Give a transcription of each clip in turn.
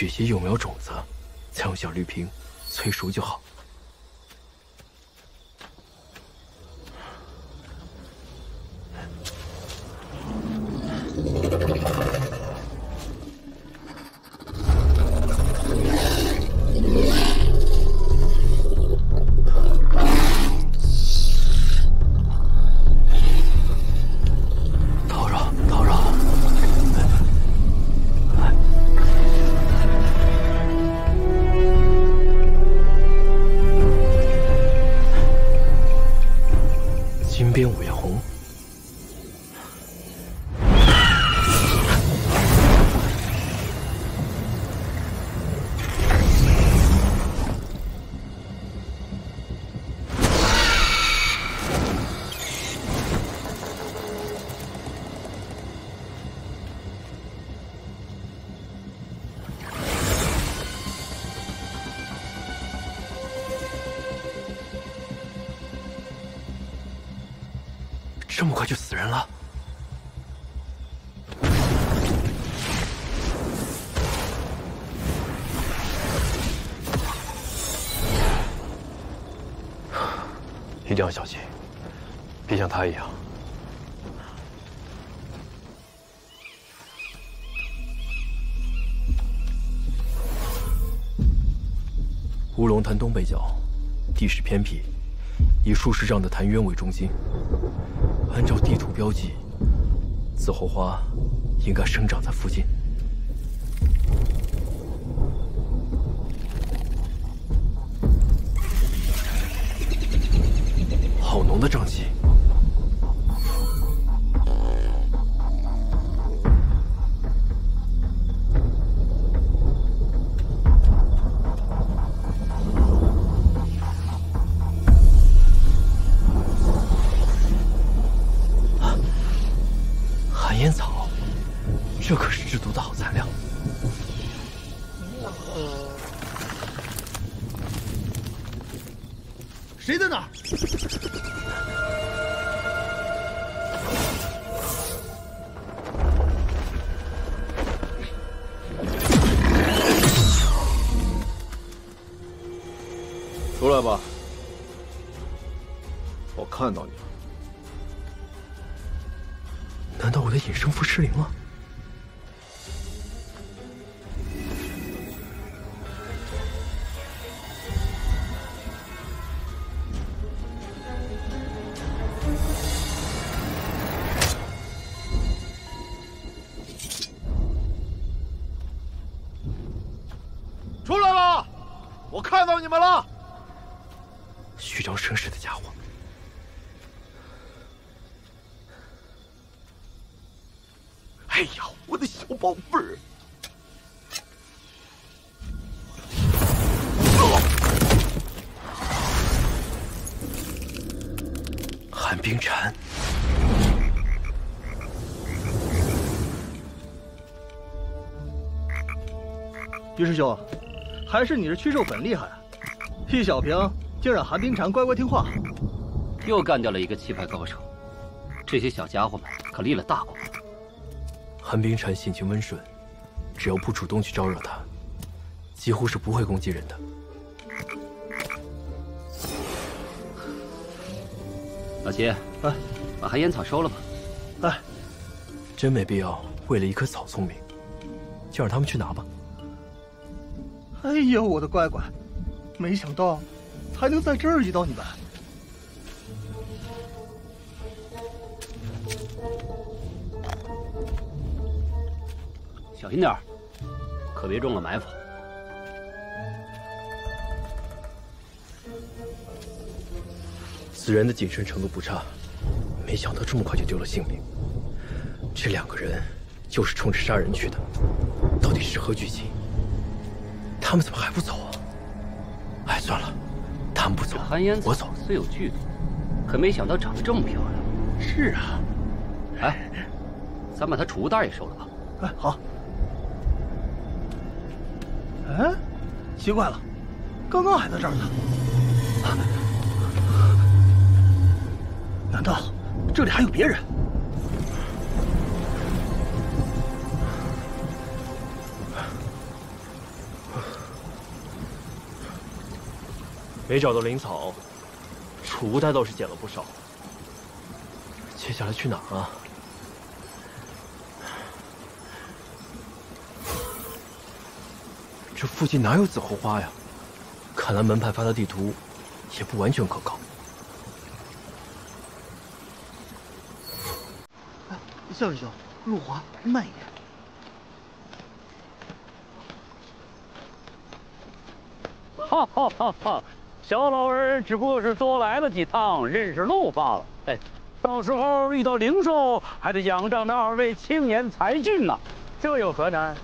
取些幼苗种子，再用小绿瓶催熟就好。金边五叶红，这么快就死人了？一定要小心，别像他一样。乌龙潭东北角，地势偏僻，以数十丈的潭渊为中心。按照地图标记，紫红花应该生长在附近。好浓的瘴气！烟草，这可是制毒的好材料。谁在那儿？出来吧，我看到你了。难道我的隐身符失灵了？出来了，我看到你们了。虚张声势的家伙！哎呀，我的小宝贝儿！寒冰蝉，于师兄，还是你这驱兽粉厉害啊！一小瓶就让寒冰蝉乖乖听话，又干掉了一个气派高手。这些小家伙们可立了大功。寒冰蝉性情温顺，只要不主动去招惹它，几乎是不会攻击人的。老齐，哎，把寒烟草收了吧。哎，真没必要为了一棵草聪明，就让他们去拿吧。哎呦，我的乖乖，没想到还能在这儿遇到你们。小心点儿，可别中了埋伏。此人的谨慎程度不差，没想到这么快就丢了性命。这两个人就是冲着杀人去的，到底是何居心？他们怎么还不走啊？哎，算了，他们不走，寒烟我走。虽有剧毒，可没想到长得这么漂亮。是啊，哎，咱把他储物袋也收了吧。哎，好。哎，奇怪了，刚刚还在这儿呢。难道这里还有别人？没找到灵草，储物袋倒是捡了不少。接下来去哪儿啊？这附近哪有紫红花呀？看来门派发的地图也不完全可靠。哎，小师兄，路滑，慢一点。哈哈哈哈！小老儿只不过是多来了几趟，认识路罢了。哎，到时候遇到灵兽，还得仰仗那2位青年才俊呢。这有何难？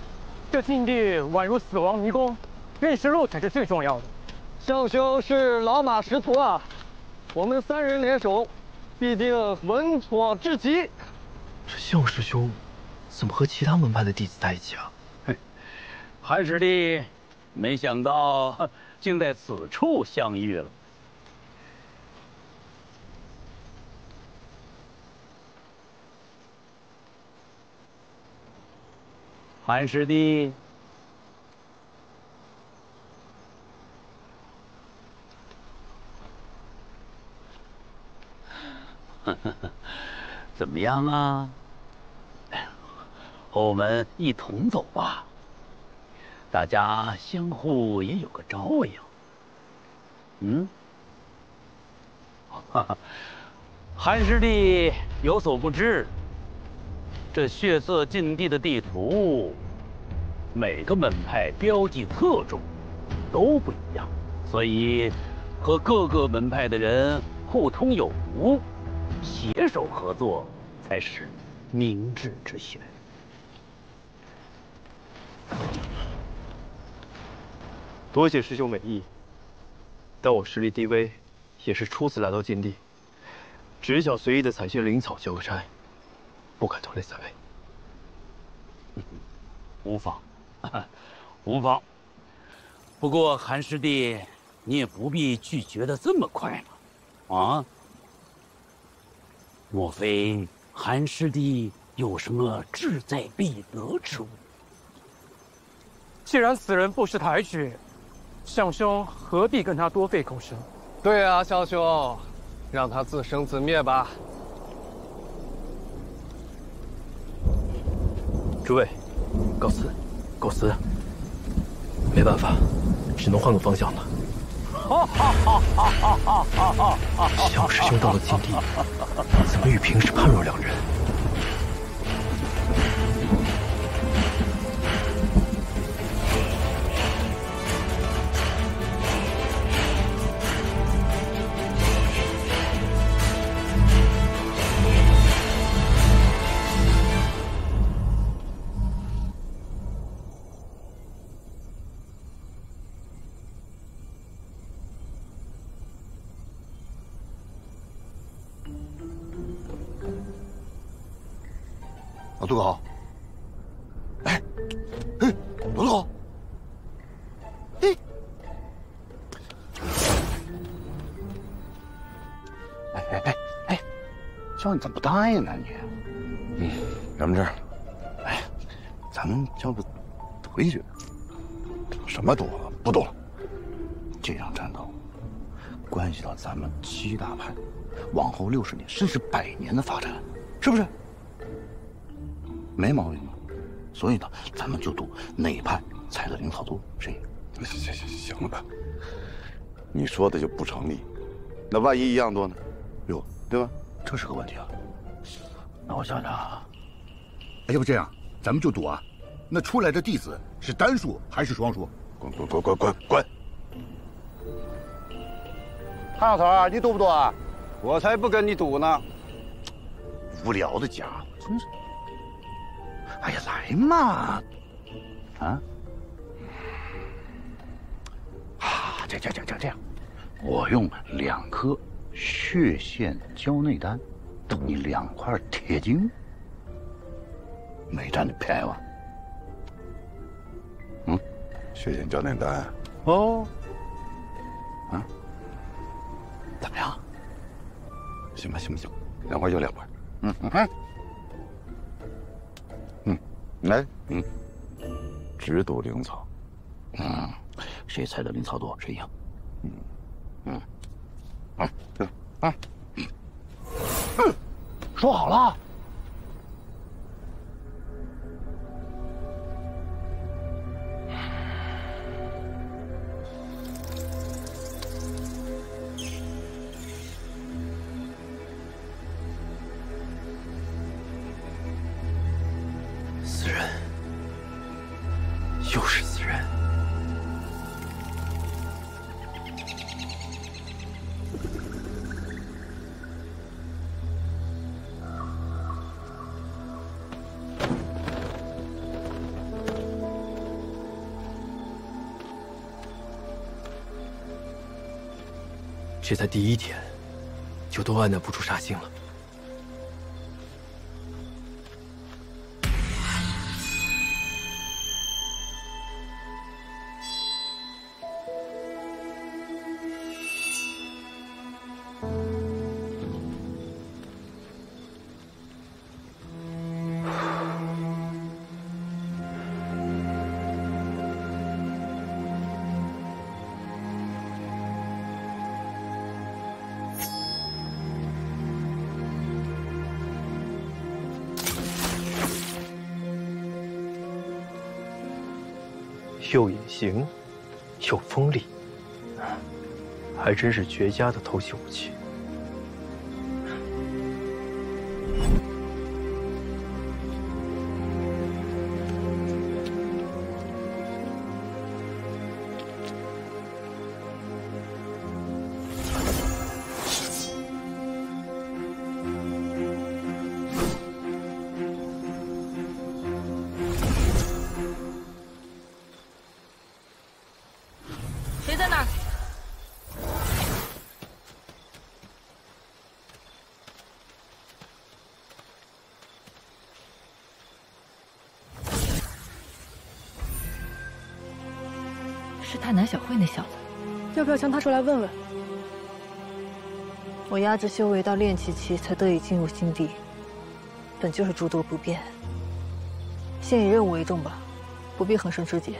这禁地宛如死亡迷宫，认识路才是最重要的。项兄是老马识途啊，我们3人联手，必定稳妥至极。这项师兄怎么和其他门派的弟子在一起啊？韩师弟，没想到竟在此处相遇了。韩师弟，怎么样啊？和我们一同走吧，大家相互也有个照应。嗯，哈哈，韩师弟有所不知，这血色禁地的地图，每个门派标记侧重都不一样，所以和各个门派的人互通有无，携手合作才是明智之选。多谢师兄美意，但我实力低微，也是初次来到禁地，只想随意的采些灵草交个差，不敢拖累3位。无妨，无妨。不过韩师弟，你也不必拒绝的这么快嘛。啊？莫非韩师弟有什么志在必得之物？既然此人不识抬举，项兄何必跟他多费口舌？对啊，项兄，让他自生自灭吧。诸位，告辞，告辞。没办法，只能换个方向了。项师兄到了禁地，怎么与平时判若两人？啊，杜高，哎，杜高，哎，叫你怎么不答应呢你？杨明志，哎，咱们要不回去？什么赌了？不赌了。这场战斗关系到咱们7大派往后60年甚至100年的发展，是不是？没毛病吧？所以呢，咱们就赌哪派采的灵草多，谁赢。行了吧？你说的就不成立，那万一一样多呢？哟，对吧？这是个问题啊。那我想想啊，要不这样，咱们就赌啊，那出来的弟子是单数还是双数？滚！胖头，你赌不赌啊？我才不跟你赌呢！无聊的家伙，真是。哎呀，来嘛！啊！这样，我用2颗血线胶内丹等你2块铁晶，没占你便宜吧？嗯，血线胶内丹哦，啊，怎么样？行吧，2块就2块，来，只赌灵草，谁采的灵草多谁赢，说好了。死人，又是死人。这才第1天，就都按捺不住杀心了。又隐形，又锋利，还真是绝佳的偷袭武器。谁在那儿？是太南小慧那小子，要不要将他出来问问？我压制修为到炼气期才得以进入心地，本就是诸多不便。先以任务为重吧，不必横生枝节。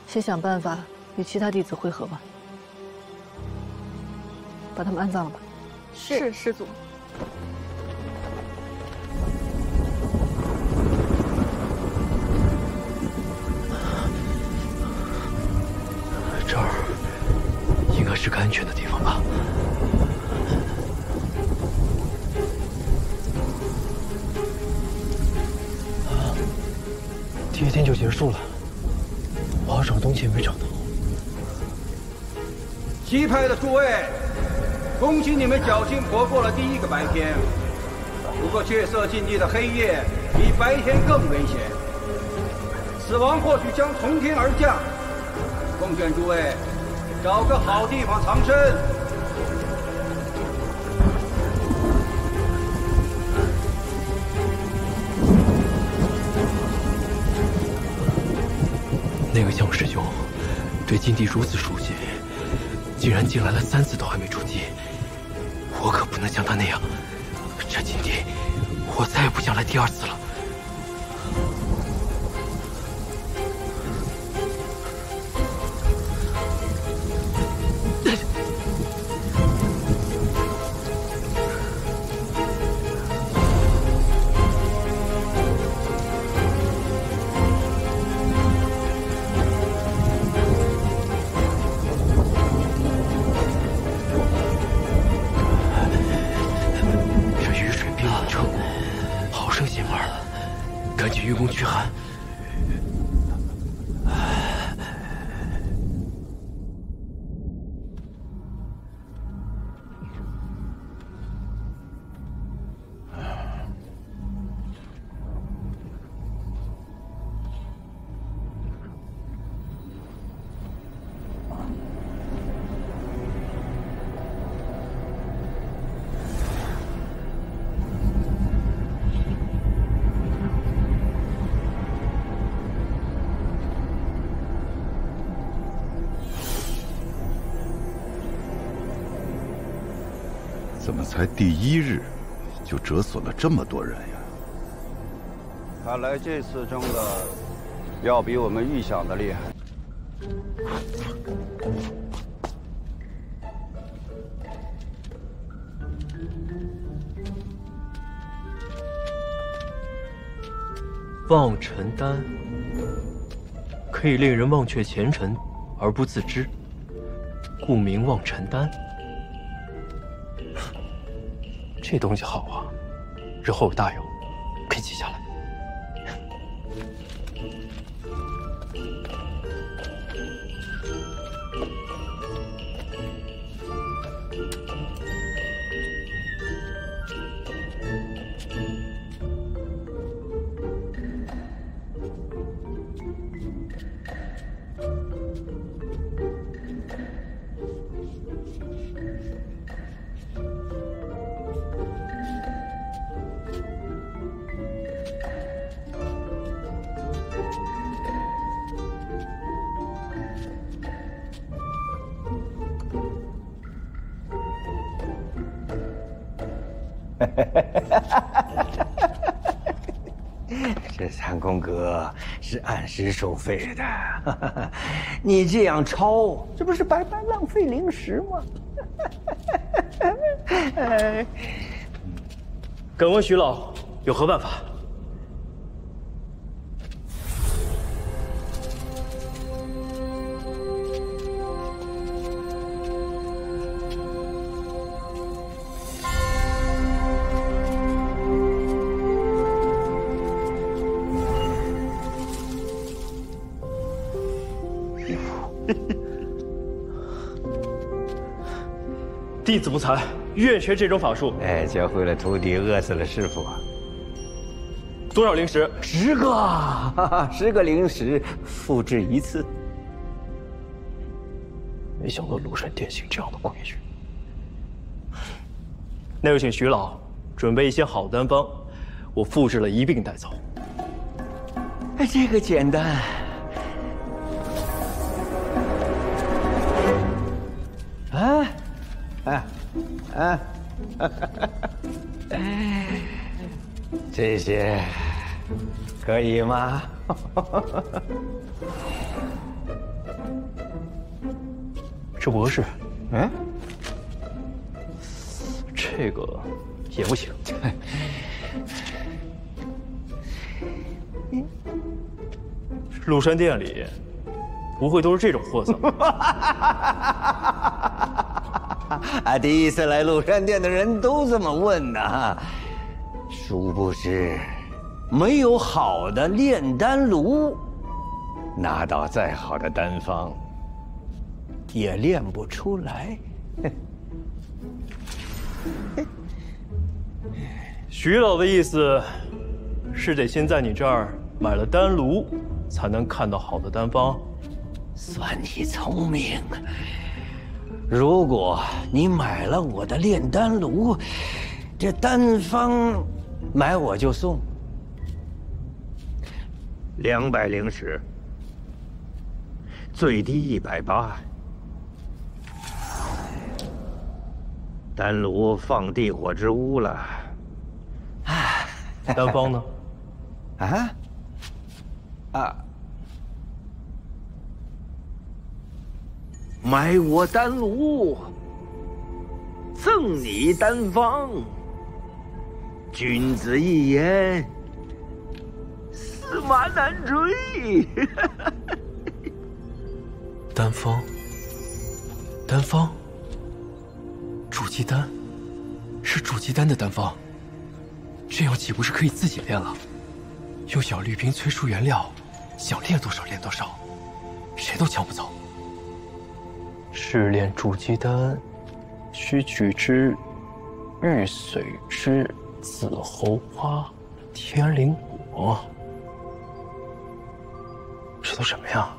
先想办法与其他弟子会合吧。把他们安葬了吧。是师祖。这儿应该是个安全的地方吧？第1天就结束了，我要找东西也没找到。西派的诸位，恭喜你们侥幸活过了第1个白天。不过血色禁地的黑夜比白天更危险，死亡或许将从天而降。奉劝诸位，找个好地方藏身。那个江师兄对禁地如此熟悉，竟然进来了3次都还没出击，我可不能像他那样。这禁地，我再也不想来第2次了。赶紧运功驱寒。怎么才第1日，就折损了这么多人呀？看来这次争的要比我们预想的厉害。望尘丹可以令人忘却前尘而不自知，故名望尘丹。这东西好啊，日后有大用，可以记下来。这三公哥是按时收费的，你这样抄，这不是白白浪费灵石吗？敢问徐老有何办法？弟子不才，愿学这种法术。哎，教会了徒弟，饿死了师傅啊！多少灵石？10个，10个灵石，复制1次。没想到庐山殿行这样的规矩。那就请徐老准备一些好丹方，我复制了一并带走。哎，这个简单。这些可以吗？这不合适。这个也不行。庐山殿里不会都是这种货色吧？第一次来庐山殿的人都这么问呢。殊不知，没有好的炼丹炉，拿到再好的丹方，也炼不出来。徐老的意思是得先在你这儿买了丹炉，才能看到好的丹方。算你聪明。如果你买了我的炼丹炉，这丹方买我就送200灵石，最低180。丹炉放地火之屋了。丹方呢？买我丹炉，赠你丹方。君子一言，驷马难追。丹方，丹方，筑基丹，是筑基丹的丹方，这样岂不是可以自己炼了？用小绿瓶催出原料，想炼多少炼多少，谁都抢不走。试炼筑基丹，需取之玉髓之紫侯花、天灵果。这都什么呀？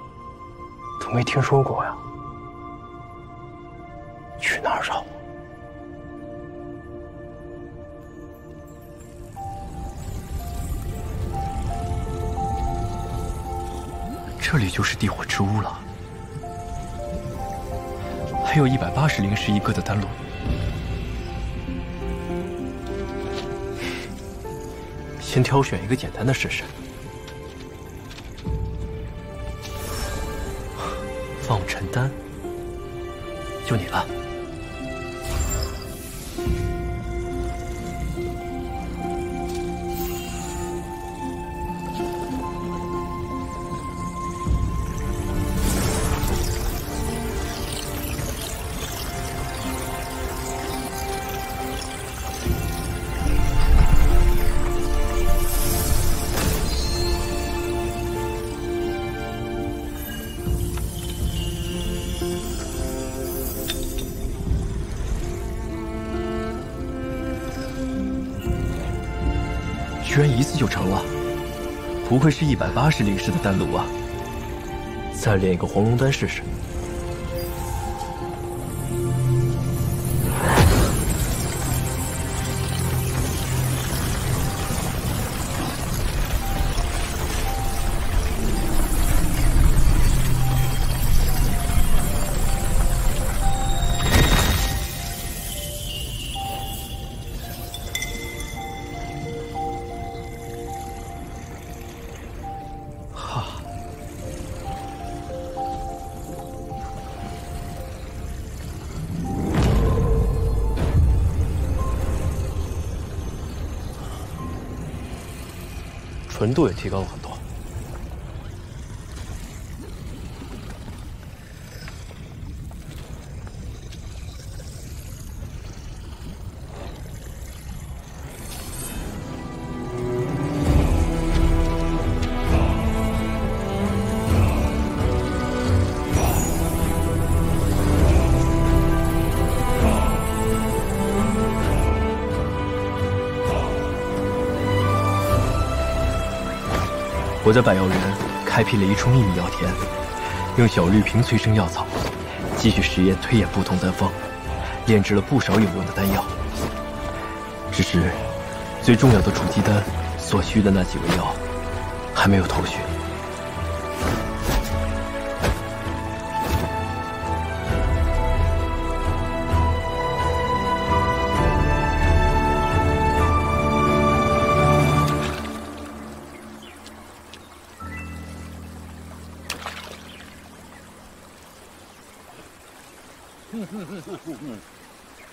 都没听说过呀。去哪儿找？这里就是地火之屋了。还有180灵石一个的丹炉，先挑选一个简单的试试。望尘丹，就你了。居然一次就成了，不愧是180灵师的丹炉啊！再炼一个黄龙丹试试。纯度也提高了很多。我在百药园开辟了一处秘密药田，用小绿瓶催生药草，继续实验推演不同丹方，炼制了不少有用的丹药。只是最重要的筑基丹所需的那几味药还没有头绪。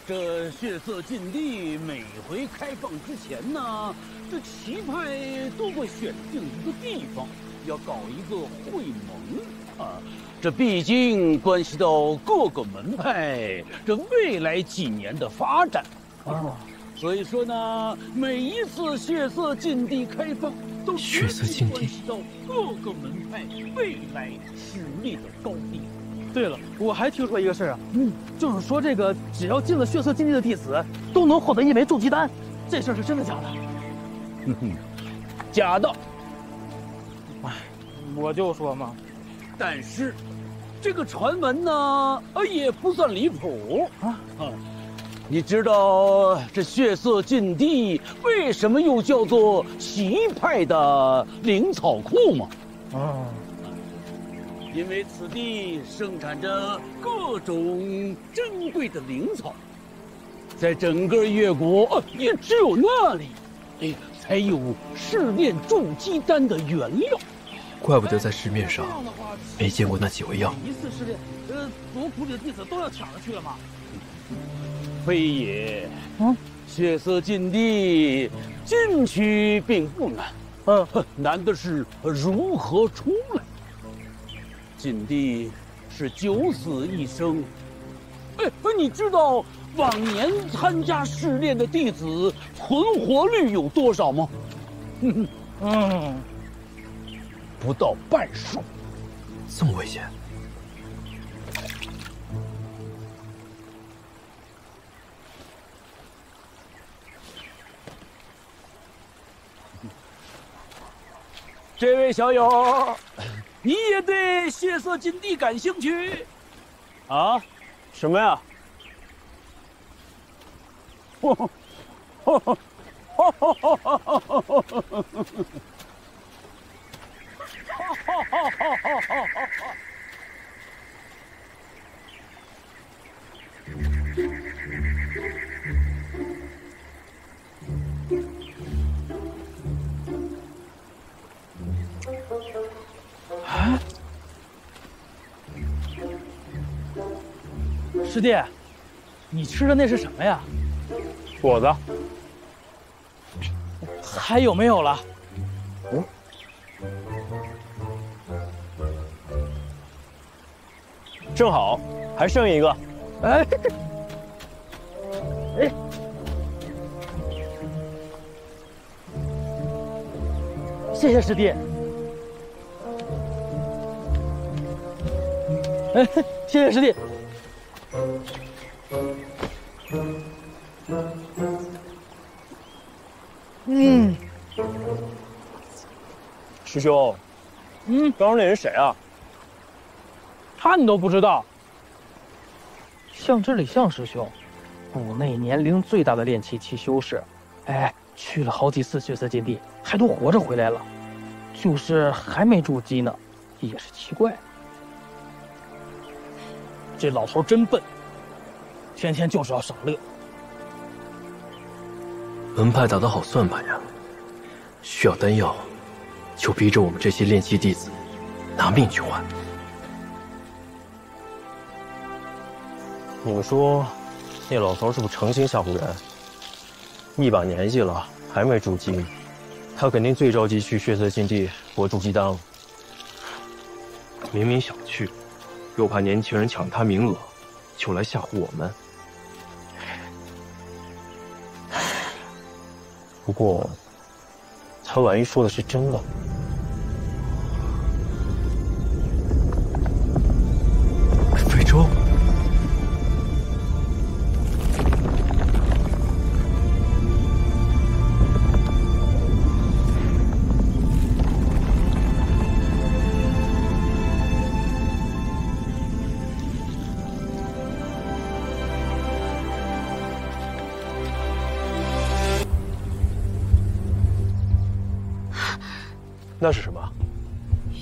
这血色禁地每回开放之前呢，这棋派都会选定一个地方，要搞一个会盟啊。这毕竟关系到各个门派这未来几年的发展啊。所以说呢，每一次血色禁地开放，都血色禁地关系到各个门派未来实力的高低。对了，我还听说一个事儿啊，就是说这个只要进了血色禁地的弟子，都能获得一枚筑基丹，这事儿是真的假的？假的。哎，我就说嘛。但是，这个传闻呢，也不算离谱啊。你知道这血色禁地为什么又叫做奇派的灵草库吗？因为此地生产着各种珍贵的灵草，在整个越国也只有那里，才有试炼筑基丹的原料。怪不得在市面上没见过那几味药。一次试炼，族谱里的弟子都要抢着去了吗？非也，血色禁地进去并不难，难的是如何出来。禁地是九死一生，你知道往年参加试炼的弟子存活率有多少吗？不到半数。这么危险？这位小友，你也对血色禁地感兴趣？啊？什么呀？啊！师弟，你吃的那是什么呀？果子。还有没有了？正好，还剩一个。哎，谢谢师弟。谢谢师弟。师兄，刚刚那人谁啊？他你都不知道？像之里像师兄，谷内年龄最大的炼气期修士，哎，去了好几次血色禁地，还都活着回来了，就是还没筑基呢，也是奇怪。这老头真笨，天天就是要赏乐。门派打得好算盘呀，需要丹药，就逼着我们这些炼气弟子拿命去换。你们说，那老头是不是诚心吓唬人？一把年纪了，还没筑基，他肯定最着急去血色禁地博筑基丹了。明明想去，又怕年轻人抢他名额，就来吓唬我们。不过，他万一说的是真的，非洲。那是什么？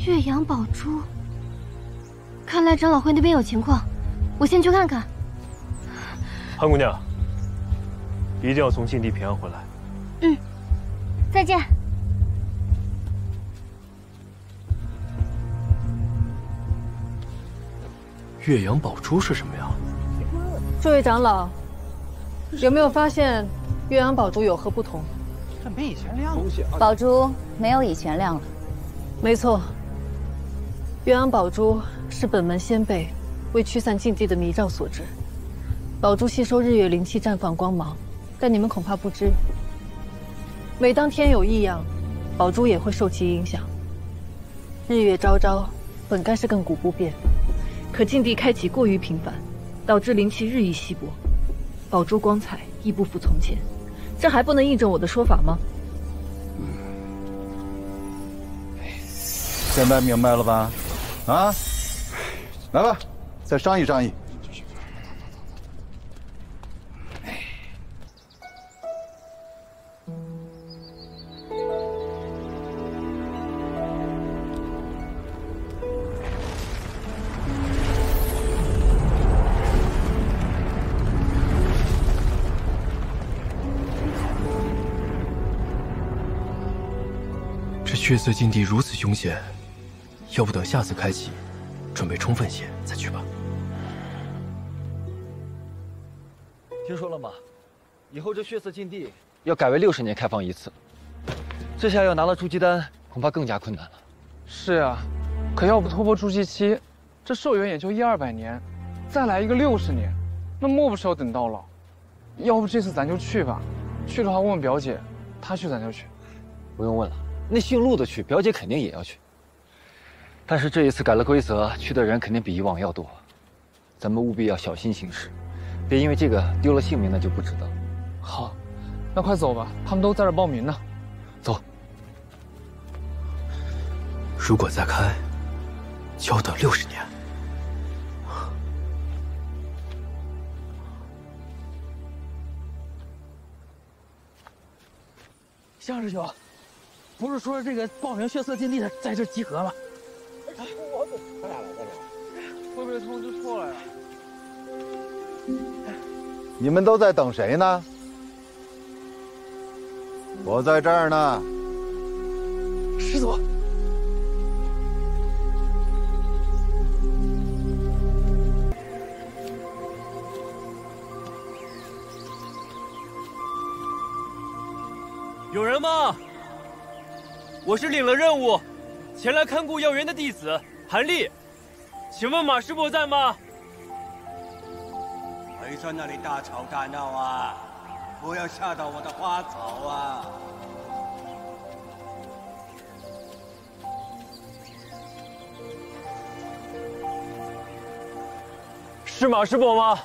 岳阳宝珠。看来长老会那边有情况，我先去看看。韩姑娘，一定要从禁地平安回来。嗯，再见。岳阳宝珠是什么呀？诸位长老，有没有发现岳阳宝珠有何不同？这没以前亮了。宝珠没有以前亮了。没错，岳阳宝珠是本门先辈为驱散禁地的迷障所制。宝珠吸收日月灵气，绽放光芒，但你们恐怕不知，每当天有异样，宝珠也会受其影响。日月昭昭，本该是亘古不变，可禁地开启过于频繁，导致灵气日益稀薄，宝珠光彩亦不复从前。这还不能印证我的说法吗？现在明白了吧？啊，来吧，再商议商议。这血色禁地如此凶险，要不等下次开启，准备充分些再去吧。听说了吗？以后这血色禁地要改为60年开放一次，这下要拿到筑基丹，恐怕更加困难了。是啊，可要不突破筑基期，这寿元也就100-200年，再来一个60年，那莫不是要等到老？要不这次咱就去吧，去的话问问表姐，她去咱就去。不用问了，那姓陆的去，表姐肯定也要去。但是这一次改了规则，去的人肯定比以往要多，咱们务必要小心行事，别因为这个丢了性命，那就不值得。好，那快走吧，他们都在这报名呢。走。如果再开，就要等60年。向师兄，不是说这个报名血色禁地的在这集合吗？咱俩来干啥？会不会通知错了呀？你们都在等谁呢？我在这儿呢。师祖。有人吗？我是领了任务，前来看顾药园的弟子韩立，请问马师伯在吗？别在那里大吵大闹啊！不要吓到我的花草啊！是马师伯吗？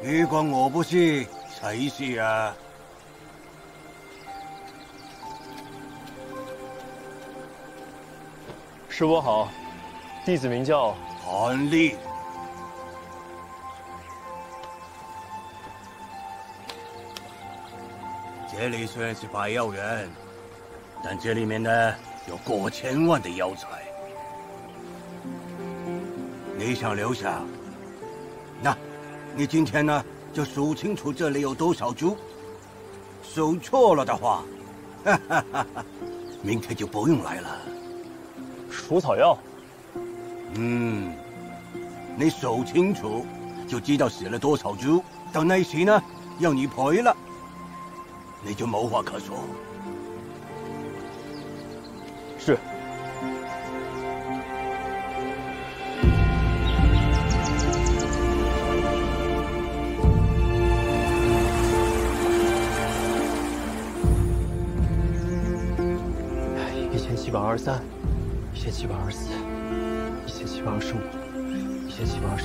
如果我不是，谁是啊？师伯好，弟子名叫韩立。这里虽然是百药园，但这里面呢有过千万的药材。你想留下？那，你今天呢就数清楚这里有多少株。数错了的话，哈哈哈哈，明天就不用来了。除草药。你数清楚，就知道死了多少株。到那时呢，要你赔了，你就无话可说。是。1723、1724、1725、1726。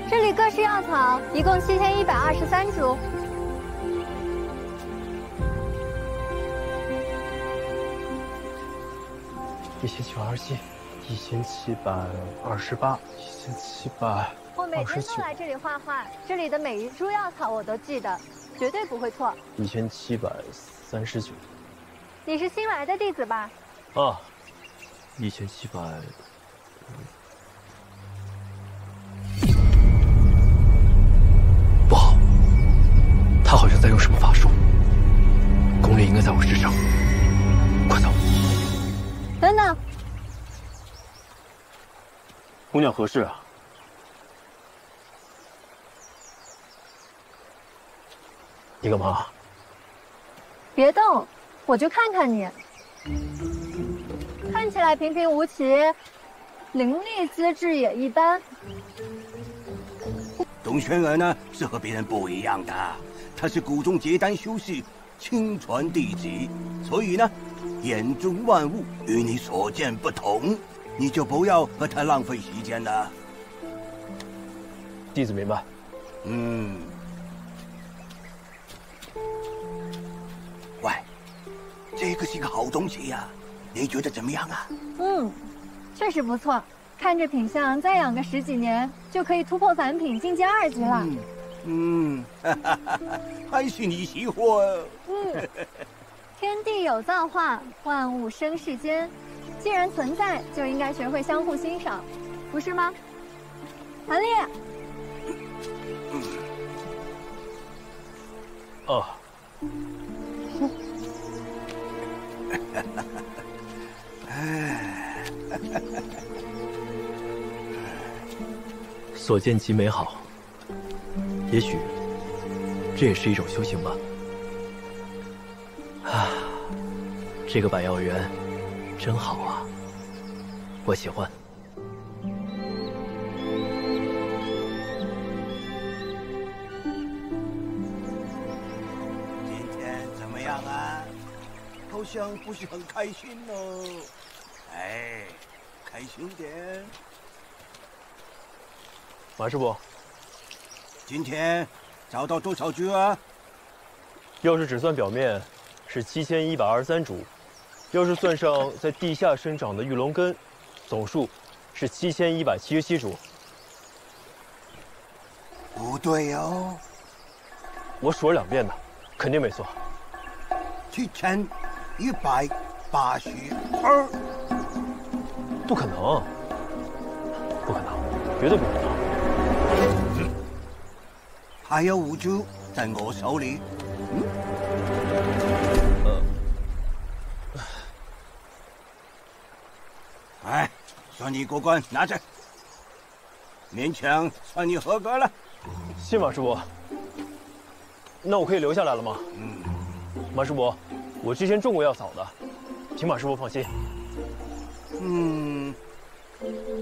这里各式药草一共7123株。1727、1728、1729。我每天都来这里画画，这里的每一株药草我都记得，绝对不会错。1739。你是新来的弟子吧？啊，1700。不好，他好像在用什么法术，功力应该在我之上。快走！等等，姑娘何事啊？你干嘛？别动，我就看看你。看起来平平无奇，灵力资质也一般。董轩儿呢是和别人不一样的，他是古中结丹修士，亲传弟子，所以呢，眼中万物与你所见不同，你就不要和他浪费时间了。弟子明白。喂，这个是个好东西呀，你觉得怎么样啊？确实不错，看这品相，再养个10几年就可以突破凡品，进阶2级了。还是你识货。天地有造化，万物生世间，既然存在，就应该学会相互欣赏，不是吗？韩立。哦。所见极美好，也许这也是一种修行吧。这个百药园真好啊，我喜欢。今天怎么样啊？好像不是很开心哦。哎，开心点。马师傅，今天找到多少株啊？要是只算表面，是7123株；要是算上在地下生长的玉龙根，总数是7177株。不对哦，我数了2遍的，肯定没错。7182。不可能，不可能，绝对不可能。还有5株在我手里。哎，算你过关，拿着。勉强算你合格了。谢马师傅。那我可以留下来了吗？马师傅，我之前种过药草的，请马师傅放心。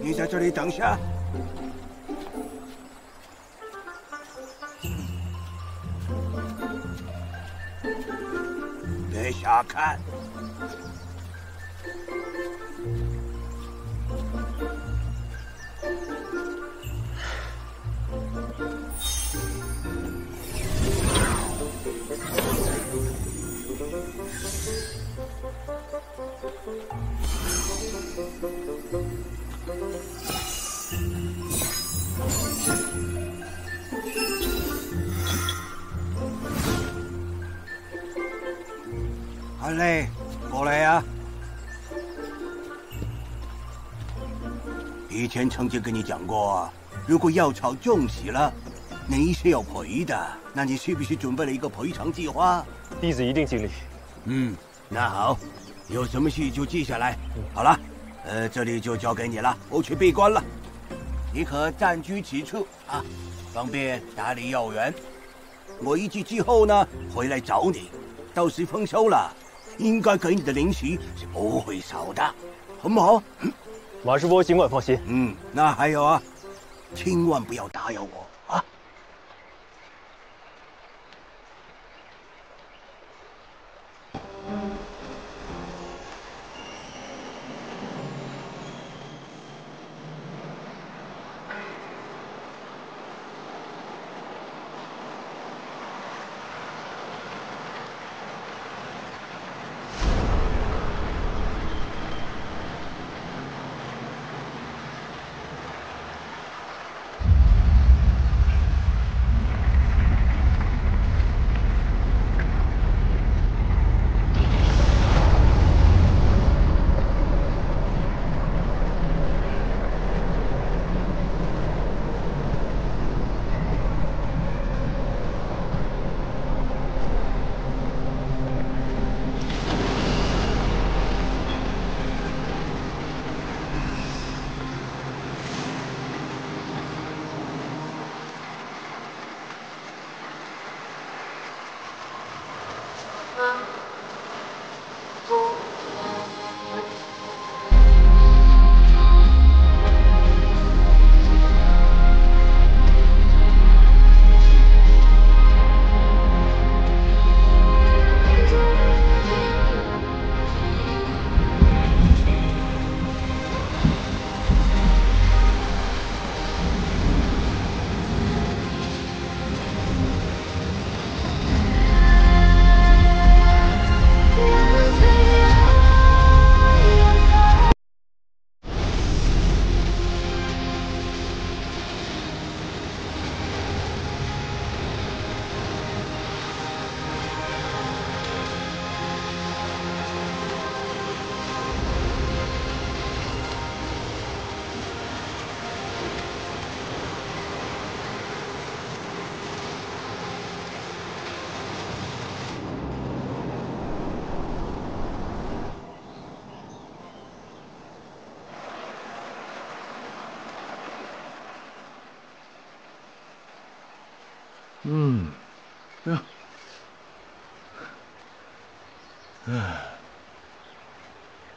你在这里等下。别瞎看。阿磊，过来呀！以前曾经跟你讲过，如果药草中邪了，你是要赔的。那你是不是准备了一个赔偿计划？弟子一定尽力。那好，有什么事就记下来。好了，这里就交给你了，我去闭关了。你可暂居此处啊，方便打理药园。我1季之后呢，回来找你。到时丰收了，应该给你的零食是不会少的，好不好？马师伯尽管放心。那还有啊，千万不要打扰我啊。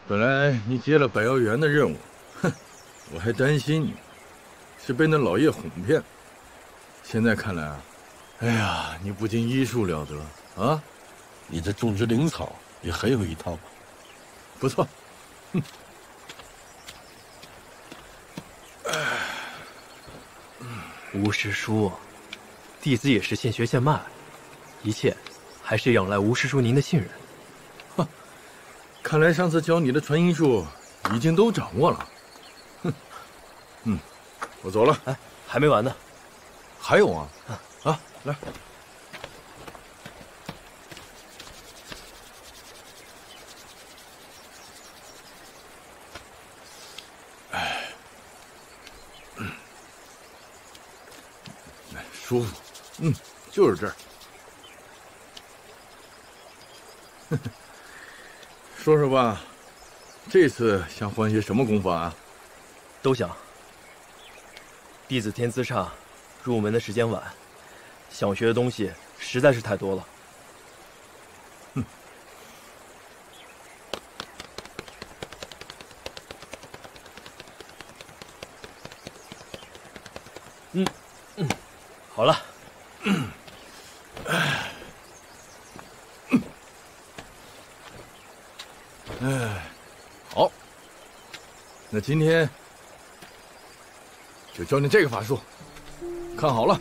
本来你接了百妖园的任务，我还担心你是被那老叶哄骗。现在看来啊，哎呀，你不仅医术了得啊，你这种植灵草也很有一套。不错。吴师叔，弟子也是现学现卖，一切还是仰赖吴师叔您的信任。看来上次教你的传音术已经都掌握了。我走了。哎，还没完呢。还有啊，来。舒服，就是这儿。说说吧，这次想换些什么功法啊？都想。弟子天资差，入门的时间晚，想学的东西实在是太多了。好了。好，那今天就教你这个法术，看好了。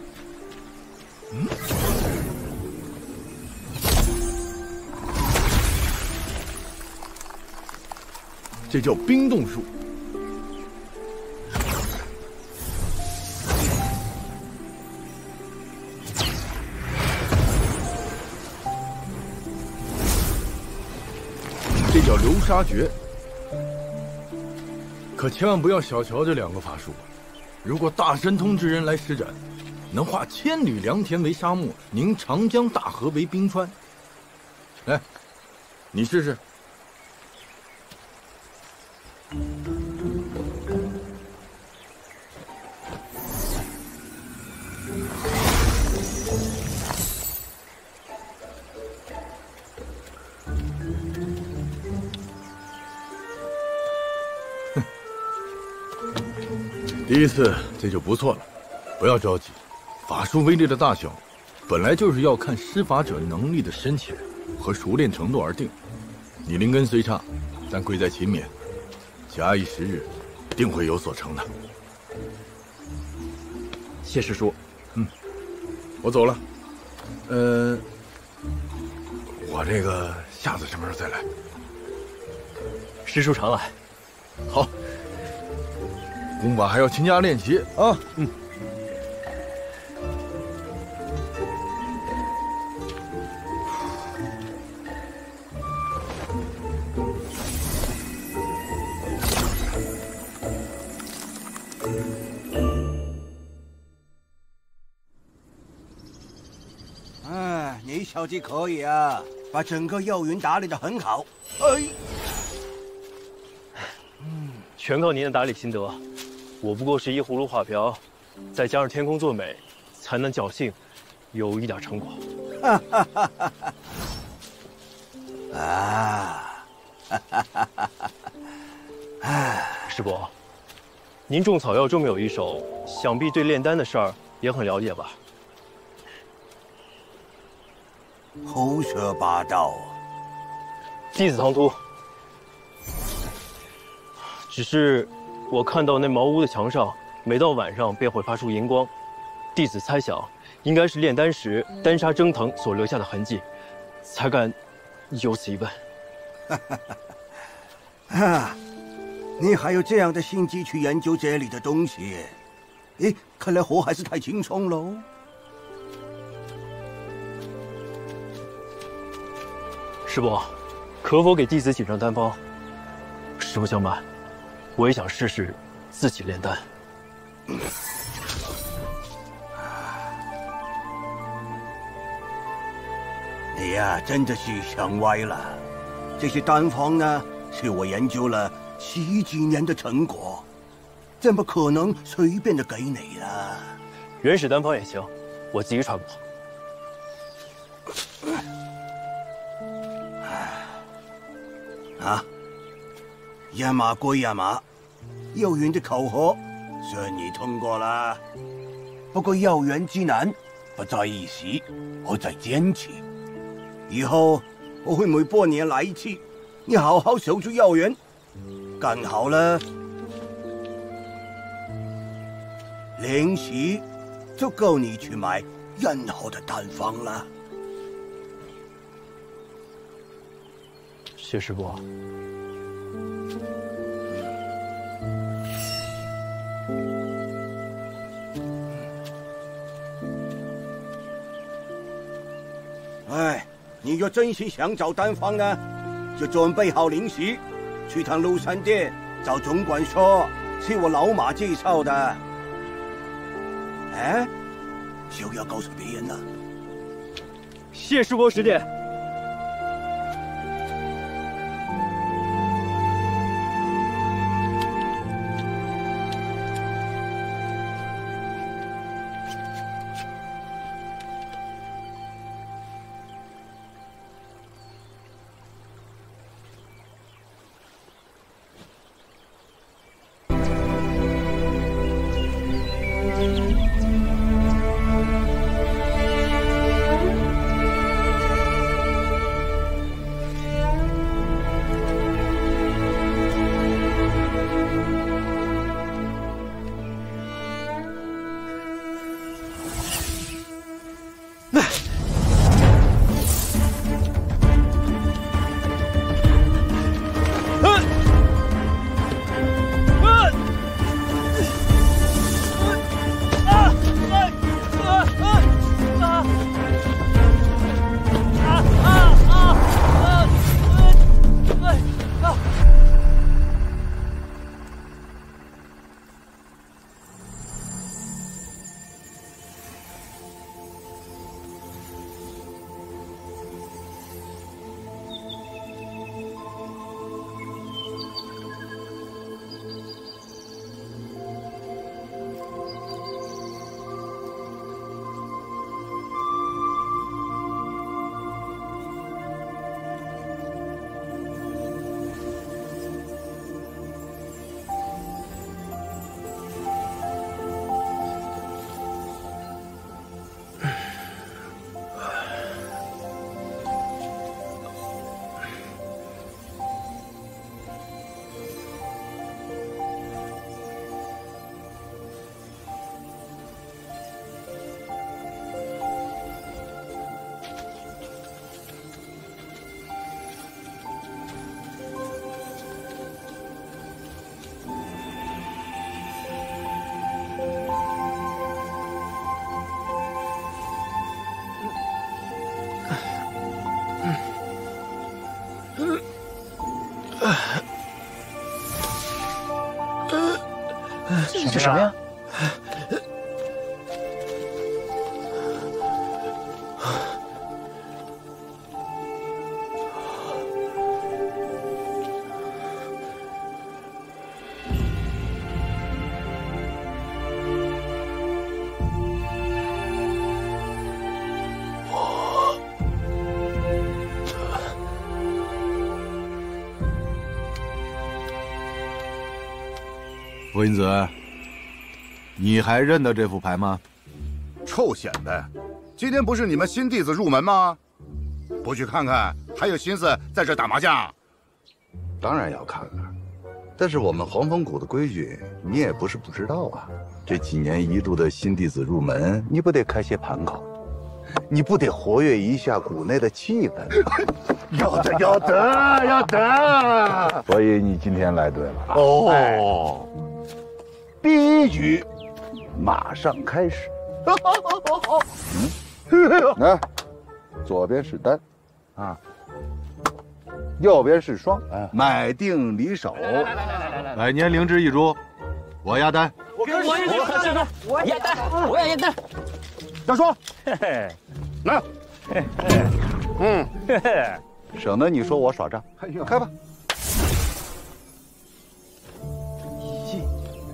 这叫冰冻术。这叫流沙诀。可千万不要小瞧这2个法术，如果大神通之人来施展，能化千里良田为沙漠，凝长江大河为冰川。来，你试试。第一次这就不错了，不要着急。法术威力的大小，本来就是要看施法者能力的深浅和熟练程度而定。你灵根虽差，但贵在勤勉，假以时日，定会有所成的。谢师叔。我走了。我这个下次什么时候再来？师叔常来。好。功法还要勤加练习啊！你小子可以啊，把整个药园打理得很好。哎，全靠您的打理心得。我不过是一葫芦画瓢，再加上天空作美，才能侥幸有一点成果。师伯，您种草药这么有一手，想必对炼丹的事儿也很了解吧？胡说八道！弟子唐突。只是我看到那茅屋的墙上，每到晚上便会发出荧光。弟子猜想，应该是炼丹时丹砂蒸腾所留下的痕迹，才敢有此一问。你还有这样的心机去研究这里的东西？哎，看来活还是太轻松喽。师伯，可否给弟子请上丹方？实不相瞒，我也想试试自己炼丹。你呀，真的是想歪了。这些丹方呢，是我研究了10几年的成果，怎么可能随便的给你呢？原始丹方也行，我自己揣摩。亚马归亚马，药园的考核顺利通过了。不过药园之难不在一时，而在坚持。以后我会每半年来一次，你好好守住药园，干好了，零食就够你去买任何的丹方了。谢师伯。哎，你若真心想找丹方呢，就准备好零食，去趟庐山店找总管说是我老马介绍的。哎，休要告诉别人了。谢师伯指点。这什么呀？傅英子，你还认得这副牌吗？臭显摆！今天不是你们新弟子入门吗？不去看看，还有心思在这打麻将？当然要看看，但是我们黄风谷的规矩，你也不是不知道啊。这几年一度的新弟子入门，你不得开些盘口，你不得活跃一下谷内的气氛？要得！所以你今天来对了啊。哦。第一局，马上开始。来，左边是单，啊，右边是双，买定离手。来年灵芝一株，我压单。我压单，我要压单。压双，来，省得你说我耍账。开吧。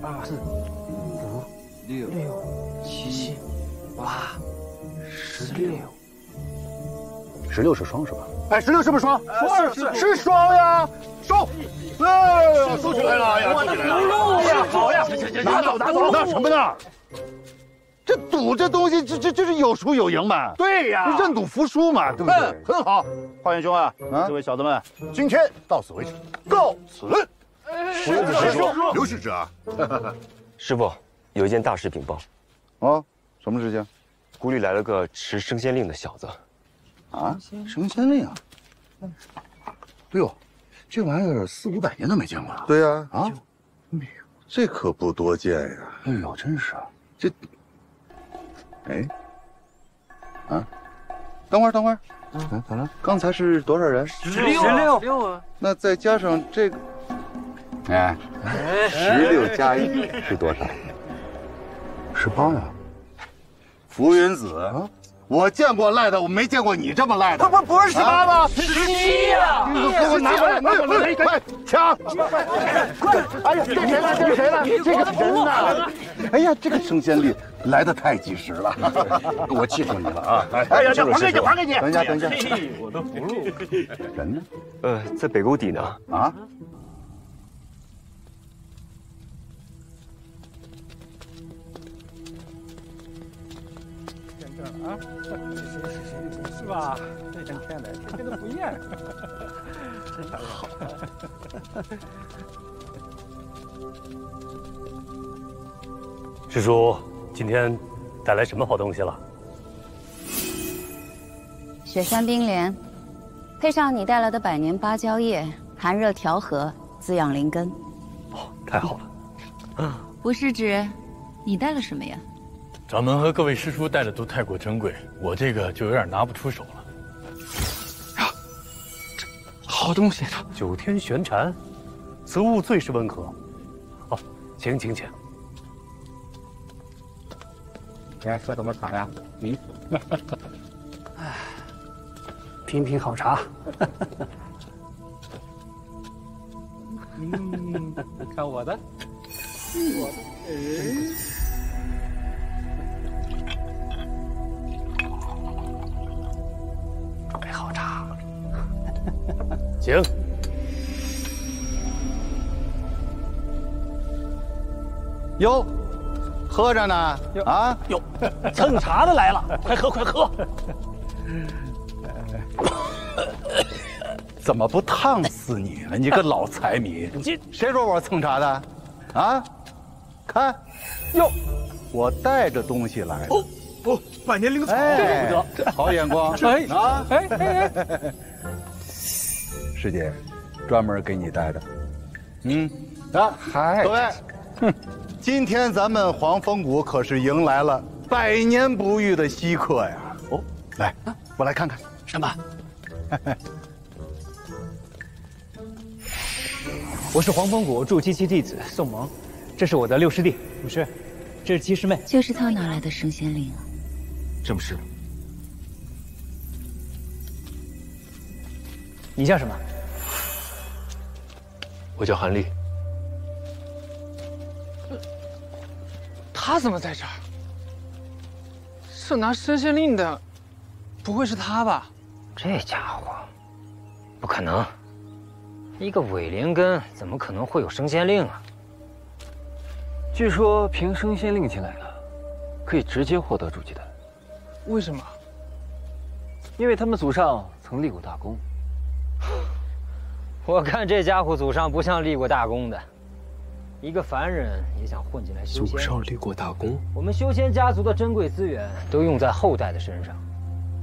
1、2、4、5、6、7、8、16是双是吧？哎，16是不是双？是双呀，收！哎，收起来了呀，收起来了。呀，好呀，拿走，拿什么呢？这赌这东西，这是有输有赢嘛。对呀，认赌服输嘛，对不对？很好，花元兄啊，这位小子们，今天到此为止，告辞。刘使者，师傅，有一件大事禀报。哦，什么事情？谷里来了个持升仙令的小子。啊，升仙令啊！哎呦，这玩意儿400、500年都没见过了。对呀，啊，这可不多见呀。哎呦，真是啊，这，哎，啊，等会儿，咋了？刚才是多少人？16啊。那再加上这个，哎，16加1是多少？18呀。浮云子。我见过赖的，我没见过你这么赖的。他不是18吗？17呀！给我拿过来，快抢！快！哎呀，这是谁了？这个人呐！哎呀，这个升仙令来的太及时了，我记住你了啊！哎呀，还给你！等一下，我都服了。人呢？在北沟底呢。啊？啊，是吧？这天的，这跟他不一样，真好。师叔，今天带来什么好东西了？雪山冰莲，配上你带来的百年芭蕉叶，寒热调和，滋养灵根。哦，太好了。不是指你带了什么呀？掌门和各位师叔带的都太过珍贵，我这个就有点拿不出手了。呀，这好东西！9天玄蝉，此物最是温和。哦，请。哎，喝什么茶呀？品好茶。看我的，准备好茶，请。哟，喝着呢啊！哟，蹭茶的来了，快喝！怎么不烫死你了？你个老财迷！谁说我蹭茶的？啊？看，哟，我带着东西来。哦，百年灵草，这不得，好眼光！哎，师姐，专门给你带的。嗨，各位，今天咱们黄风谷可是迎来了100年不遇的稀客呀！哦，来，我来看看什么。我是黄风谷筑基期弟子宋萌，这是我的六师弟武士，这是七师妹。就是他哪来的升仙令啊？正是。你叫什么？我叫韩立。他怎么在这儿？这拿升仙令的，不会是他吧？这家伙，不可能！一个伪灵根怎么可能会有升仙令啊？据说凭升仙令进来的，可以直接获得筑基丹。为什么？因为他们祖上曾立过大功。我看这家伙祖上不像立过大功的，一个凡人也想混进来修仙。祖上立过大功？我们修仙家族的珍贵资源都用在后代的身上，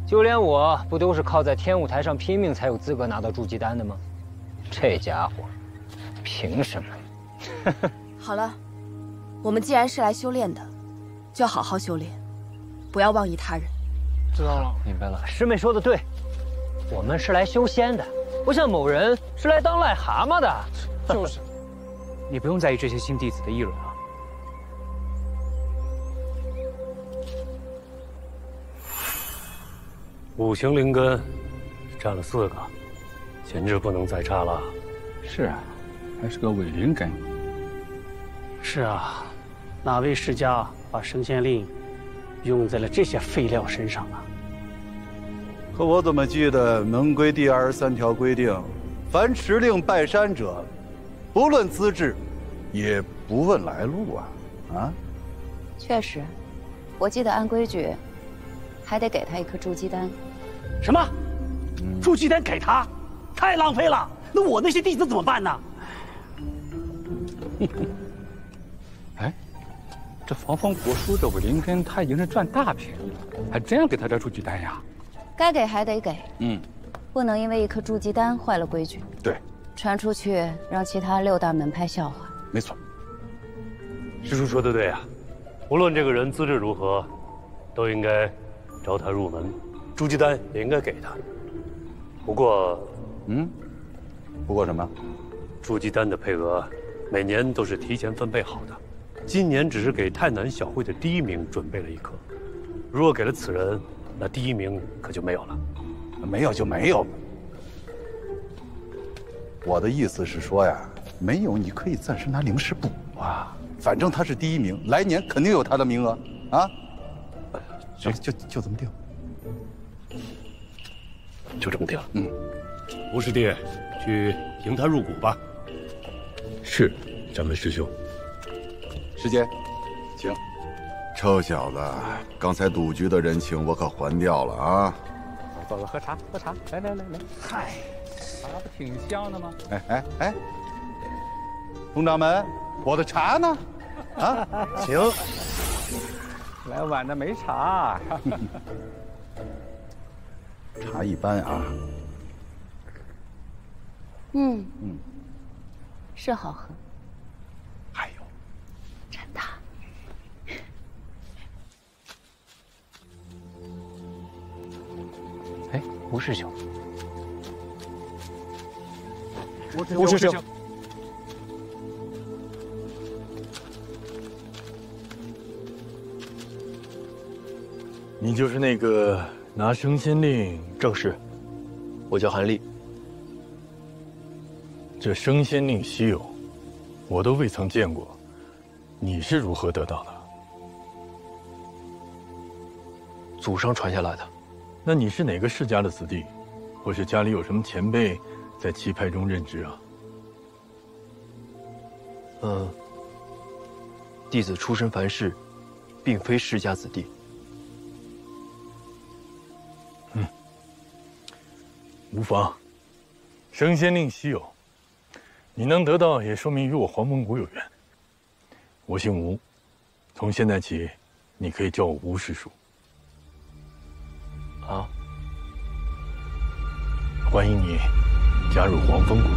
就连我不都是靠在天舞台上拼命才有资格拿到筑基丹的吗？这家伙，凭什么？好了，我们既然是来修炼的，就要好好修炼，不要妄议他人。知道了，明白了。师妹说的对，我们是来修仙的，不像某人是来当癞蛤蟆的。就是，你不用在意这些新弟子的议论啊。五行灵根，占了4个，简直不能再差了。是啊，还是个伪灵根。是啊，哪位世家把升仙令用在了这些废料身上啊？可我怎么记得盟规第23条规定，凡持令拜山者，不论资质，也不问来路啊！啊？确实，我记得按规矩，还得给他一颗筑基丹。什么？筑基丹给他？太浪费了！那我那些弟子怎么办呢？哎，这防风国叔这伪灵根，他已经是赚大便宜了，还真要给他这筑基丹呀？该给还得给，嗯，不能因为一颗筑基丹坏了规矩。对，传出去让其他6大门派笑话。没错。师叔说的对啊，无论这个人资质如何，都应该招他入门，筑基丹也应该给他。不过，不过什么？筑基丹的配额每年都是提前分配好的，今年只是给泰南小会的第1名准备了1颗，如果给了此人，那第1名可就没有了。没有就没有。我的意思是说呀，没有你可以暂时拿灵石补啊，反正他是第1名，来年肯定有他的名额啊。行，就这么定。就这么定了。吴师弟，去迎他入谷吧。是，咱们师兄。师姐，请。臭小子，刚才赌局的人情我可还掉了啊！走了，喝茶，喝茶，来。嗨，茶不挺香的吗？哎，佟掌门，我的茶呢？啊，请。来晚的没茶。茶一般啊。是好喝。还有，真的。哎，吴师兄，吴师兄，你就是那个拿升仙令？正是，我叫韩立。这升仙令稀有，我都未曾见过，你是如何得到的？祖上传下来的。那你是哪个世家的子弟，或是家里有什么前辈在棋派中任职啊？弟子出身凡世，并非世家子弟。无妨，升仙令稀有，你能得到也说明与我黄风谷有缘。我姓吴，从现在起，你可以叫我吴师叔。啊！欢迎你加入黄风谷。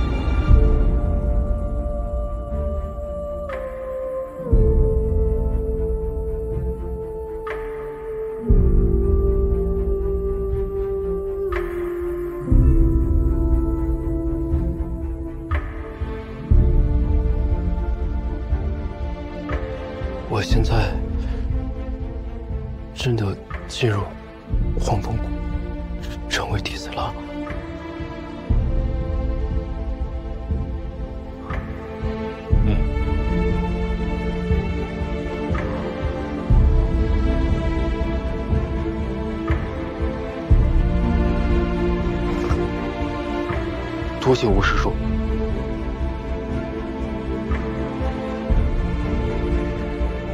我现在真的进入黄风谷，成为弟子了。多谢吴师叔。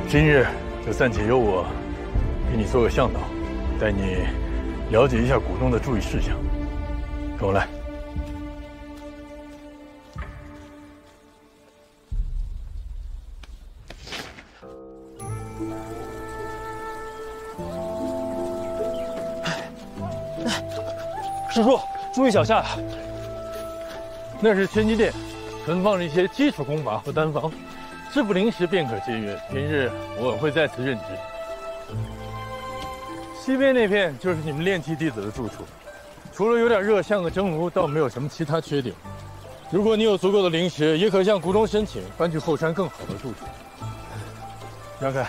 今日就暂且由我给你做个向导，带你了解一下谷中的注意事项。跟我来。师叔，注意脚下。那是天机殿，存放着一些基础功法和丹方，事不临时便可节约。平日我会在此任职。西边那片就是你们炼气弟子的住处，除了有点热，像个蒸炉，倒没有什么其他缺点。如果你有足够的灵石，也可向谷中申请搬去后山更好的住处。让开。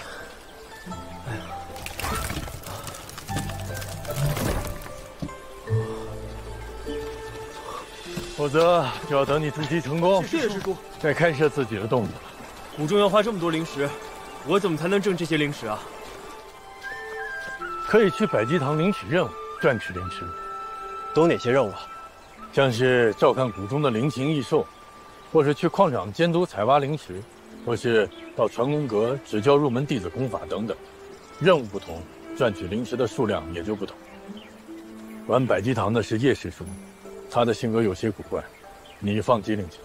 否则就要等你筑基成功，谢谢师叔，再开设自己的洞子了。谷中要花这么多灵石，我怎么才能挣这些灵石啊？可以去百济堂领取任务，赚取灵石。都哪些任务啊？像是照看谷中的灵禽异兽，或是去矿场监督采挖灵石，或是到传功阁指教入门弟子功法等等。任务不同，赚取灵石的数量也就不同。管百济堂的是叶师叔。他的性格有些古怪，你放机灵去。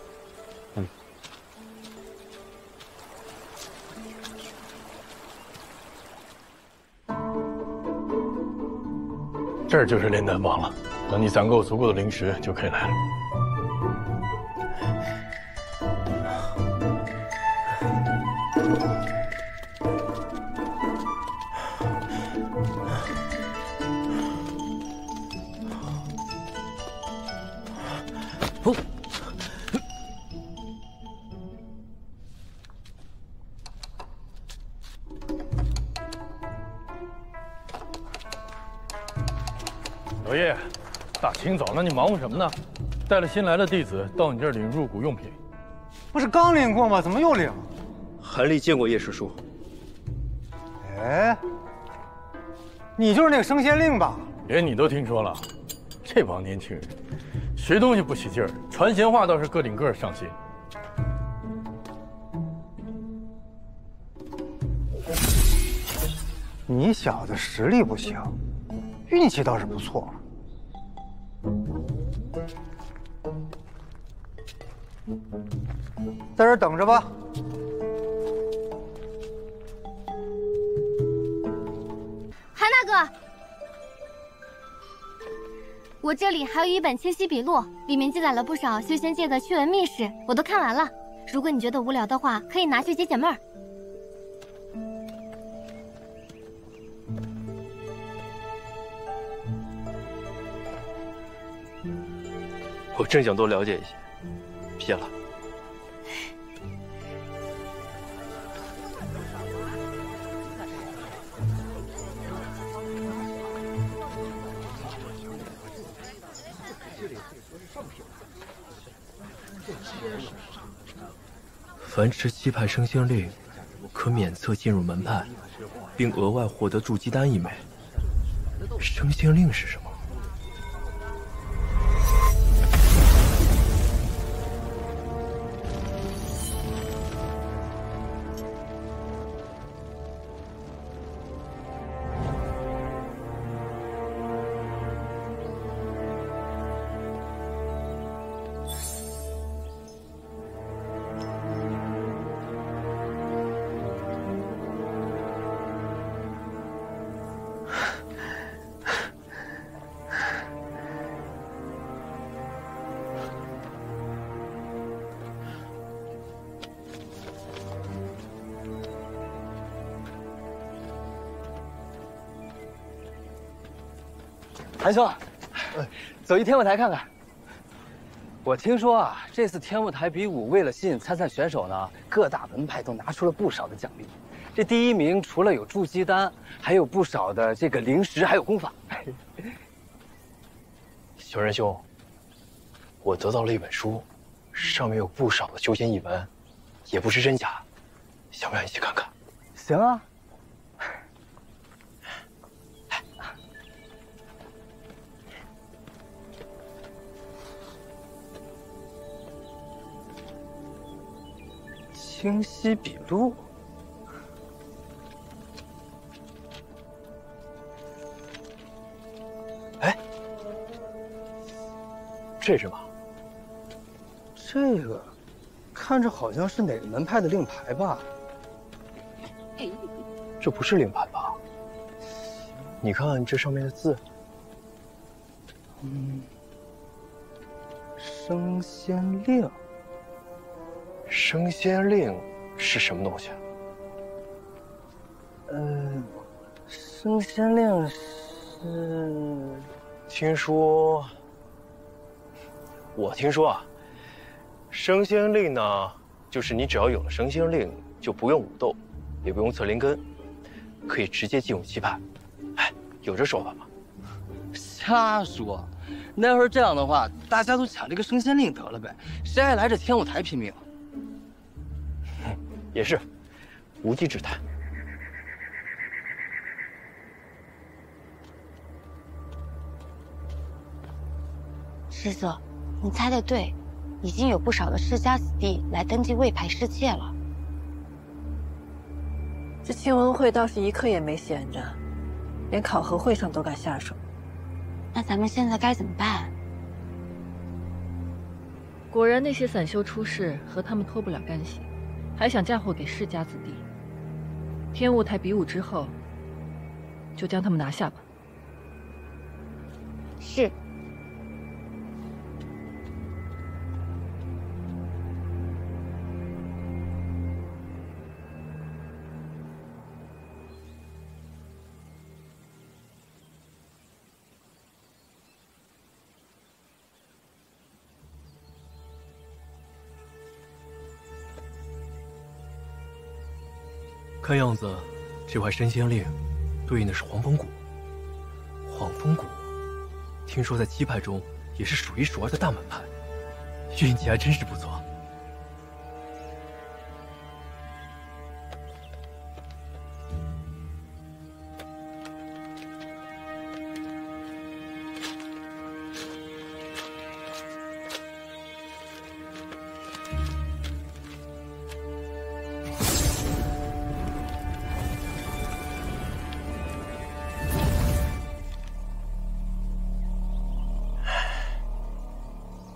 这儿就是炼丹房了，等你攒够足够的灵石，就可以来了。老叶，大清早的你忙活什么呢？带了新来的弟子到你这儿领入谷用品。不是刚领过吗？怎么又领？韩立见过叶师叔。哎，你就是那个升仙令吧？连你都听说了，这帮年轻人学东西不起劲儿，传闲话倒是个顶个上心。你小子实力不行，运气倒是不错。在这儿等着吧。韩大哥，我这里还有一本清晰笔录，里面记载了不少修仙界的趣闻秘事，我都看完了。如果你觉得无聊的话，可以拿去解解闷儿。我正想多了解一些，撇了。凡持7派升仙令，可免册进入门派，并额外获得筑基丹1枚。升仙令是什么？韩兄，走一天舞台看看。我听说啊，这次天舞台比武为了吸引参赛选手呢，各大门派都拿出了不少的奖励。这第一名除了有筑基丹，还有不少的这个灵石，还有功法。小仁兄，我得到了一本书，上面有不少的修仙译文，也不知真假，想不想一起看看？行啊。清晰笔录。哎，这是嘛？这个看着好像是哪个门派的令牌吧？这不是令牌吧？你看这上面的字。升仙令。升仙令是什么东西啊？升仙令是……我听说啊，升仙令呢，就是你只要有了升仙令，就不用武斗，也不用测灵根，可以直接进入棋盘。哎，有这说法吗？瞎说！那要是这样的话，大家都抢这个升仙令得了呗，谁还来这天舞台拼命？也是，无稽之谈。师祖，你猜得对，已经有不少的世家子弟来登记魏牌侍妾了。这庆文会倒是一刻也没闲着，连考核会上都敢下手。那咱们现在该怎么办？果然那些散修出世和他们脱不了干系。还想嫁祸给世家子弟，天舞台比武之后，就将他们拿下吧。是。看样子，这块升仙令对应的是黄风谷。黄风谷，听说在七派中也是数一数二的大门派，运气还真是不错。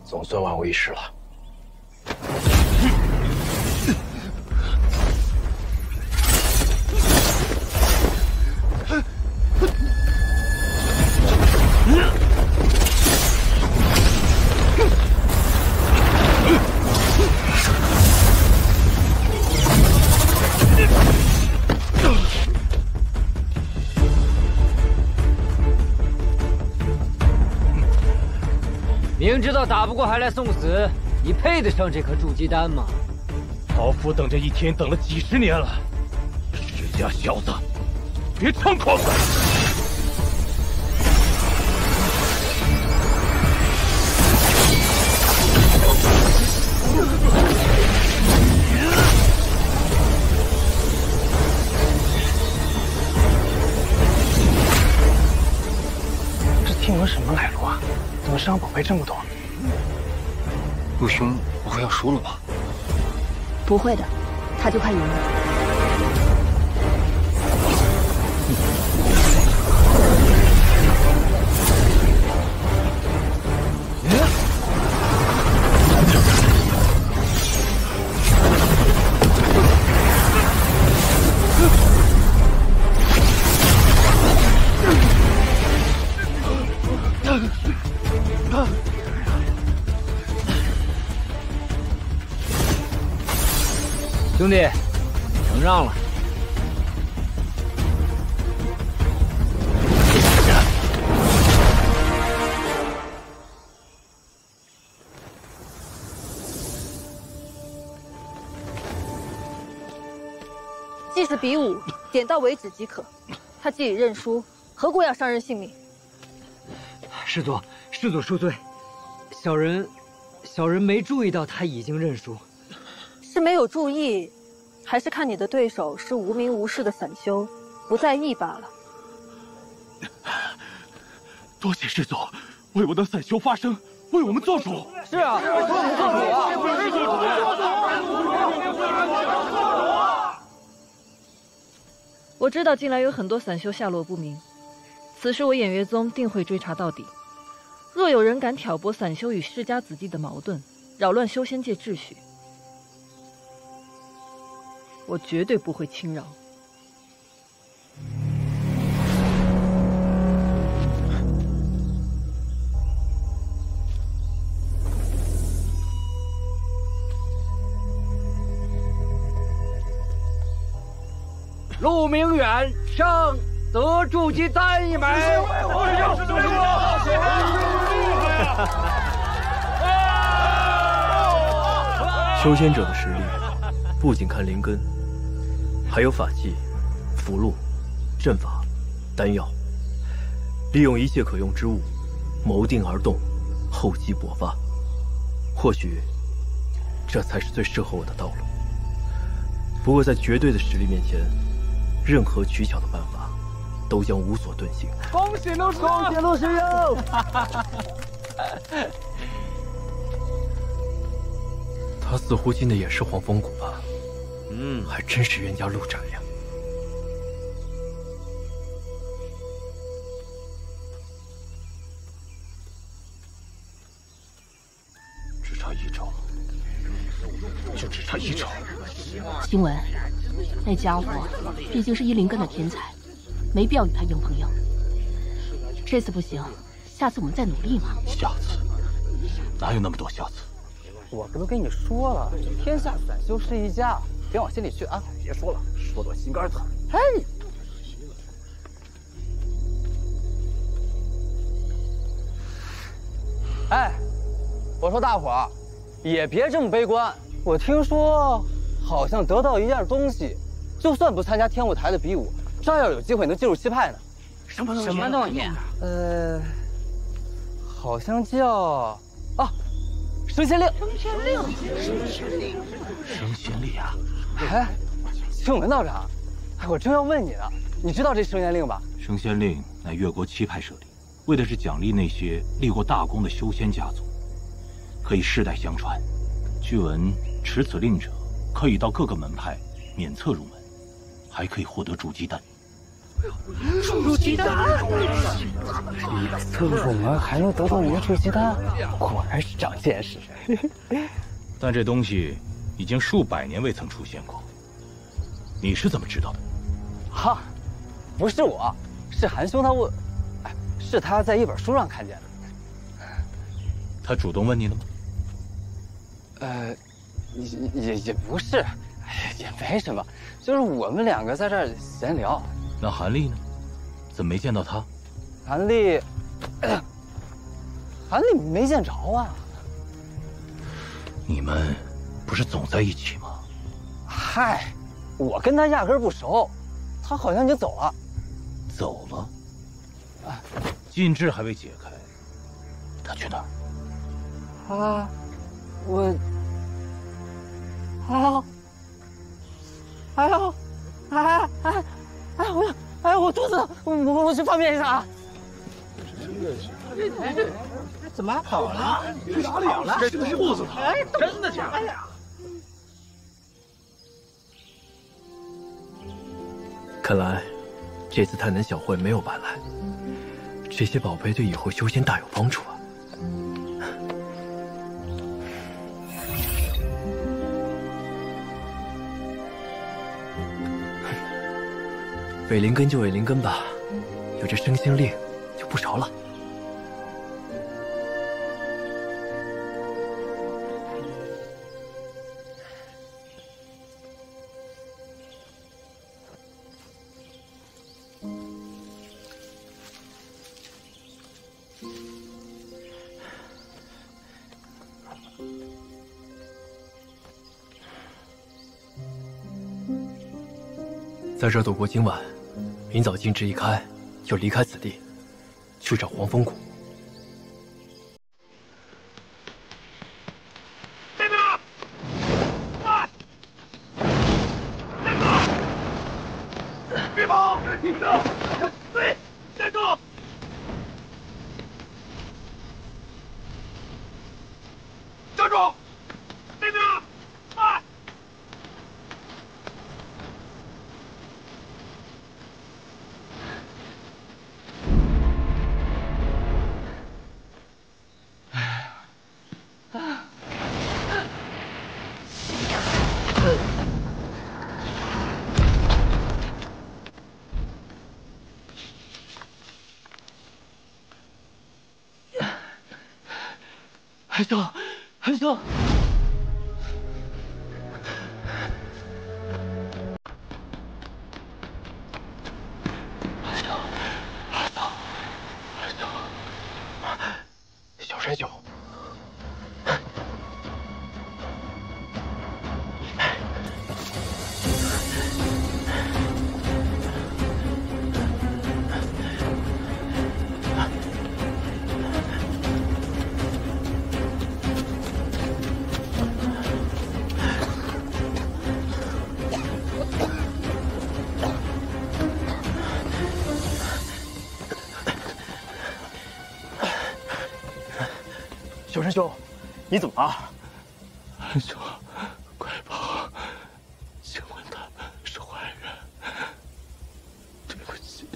总算万无一失了。明知道打不过还来送死，你配得上这颗筑基丹吗？老夫等这一天等了几十年了，世家小子，别猖狂！这天文什么来路啊？怎么身上宝贝这么多？陆兄不会要输了吧？不会的，他就快赢了。兄弟，承让了。既是比武，点到为止即可。他既已认输，何故要伤人性命？师祖恕罪，小人没注意到他已经认输。是没有注意，还是看你的对手是无名无事的散修，不在意罢了？多谢师祖为我的散修发声，为我们做主。是啊，为我们做主啊！我知道近来有很多散修下落不明，此事我偃月宗定会追查到底。若有人敢挑拨散修与世家子弟的矛盾，扰乱修仙界秩序，我绝对不会轻饶。陆明远上得筑基丹一枚。修仙者的实力，不仅看灵根，还有法器、符箓、阵法、丹药，利用一切可用之物，谋定而动，厚积薄发。或许，这才是最适合我的道路。不过，在绝对的实力面前，任何取巧的办法，都将无所遁形。恭喜陆师，恭喜陆师友！他似乎进的也是黄风谷吧？还真是冤家路窄呀。只差一招，就只差一招。星文，那家伙毕竟是依灵根的天才，没必要与他硬碰硬。这次不行，下次我们再努力嘛。下次哪有那么多下次？我不都跟你说了，天下散修是一家，别往心里去啊！别说了，说得我心肝疼。哎，哎，我说大伙儿也别这么悲观。我听说好像得到一样东西，就算不参加天舞台的比武，照样有机会能进入西派呢。什么东西？好像叫升仙令。升仙令啊！哎，青文道长，我正要问你呢，你知道这升仙令吧？升仙令乃越国7派设立，为的是奖励那些立过大功的修仙家族，可以世代相传。据闻持此令者，可以到各个门派免册入门，还可以获得筑基丹。筑基丹，免册入门还能得到一个筑基丹，果然是长见识。但这东西已经数百年未曾出现过，你是怎么知道的？哈，不是我，是韩兄他问，是他在一本书上看见的。他主动问你了吗？也不是，也没什么，就是我们两个在这儿闲聊。那韩立呢？怎么没见到他？韩立没见着啊。你们不是总在一起吗？嗨，我跟他压根不熟，他好像就走了。走了？禁制还未解开，他去哪儿？我肚子，我去方便一下啊！怎么跑了？去哪里了？这是肚子疼，真的假的呀？看来这次太南小会没有白来，这些宝贝对以后修仙大有帮助啊！伪灵根就伪灵根吧，有这升仙令就不着了。在这度过今晚，明早禁制一开，就离开此地，去找黄风谷。站住！啊！站住！别跑！对，站住！ 站住！那边！啊！韩兄，韩兄。 小山兄，小山兄，你怎么了？韩兄，快跑！请问他们是坏人？对不起，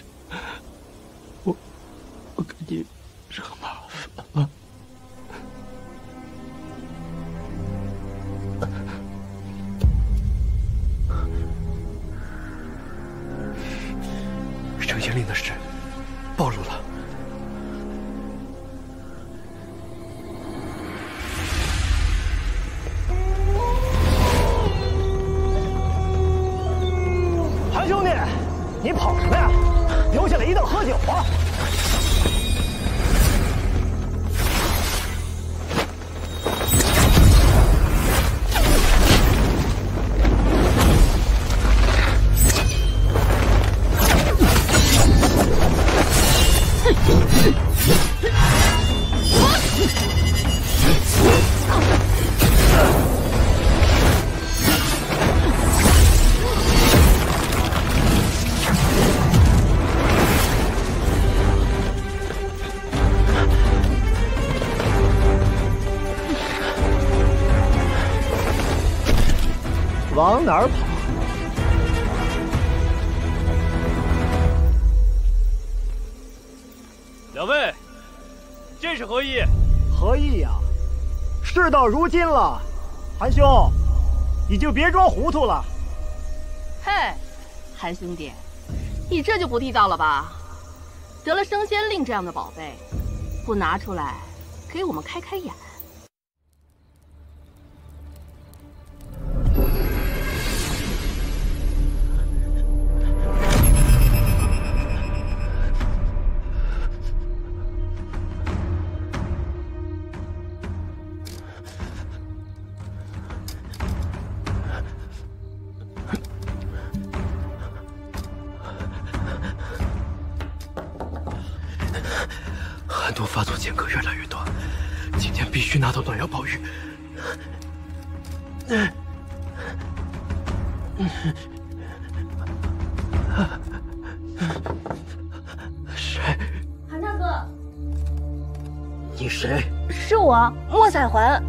我给你惹麻烦了。程县令的事暴露了。 兄弟，你跑什么呀？留下来一道喝酒啊！往哪儿跑？两位，这是何意？何意呀？事到如今了，韩兄，你就别装糊涂了。嘿，韩兄弟，你这就不地道了吧？得了升仙令这样的宝贝，不拿出来给我们开开眼。 寒冬发作间隔越来越短，今天必须拿到暖药宝玉。谁？韩大哥，你谁？是我，莫彩环。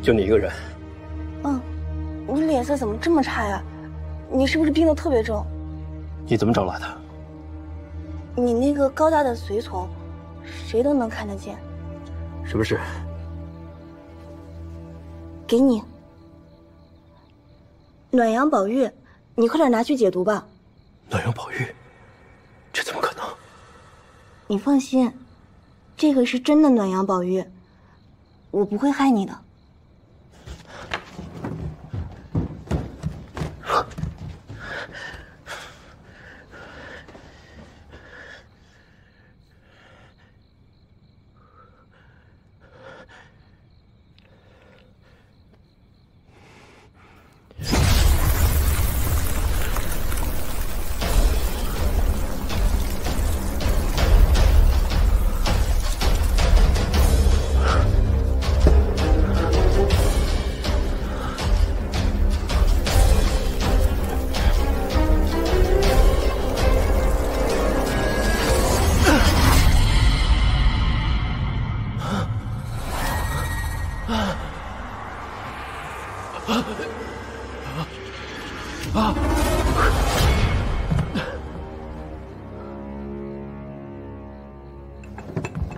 就你一个人？脸色怎么这么差呀？你是不是病得特别重？你怎么找来的？你那个高大的随从，谁都能看得见。什么事？给你。暖阳宝玉，你快点拿去解毒吧。暖阳宝玉，这怎么可能？你放心，这个是真的暖阳宝玉，我不会害你的。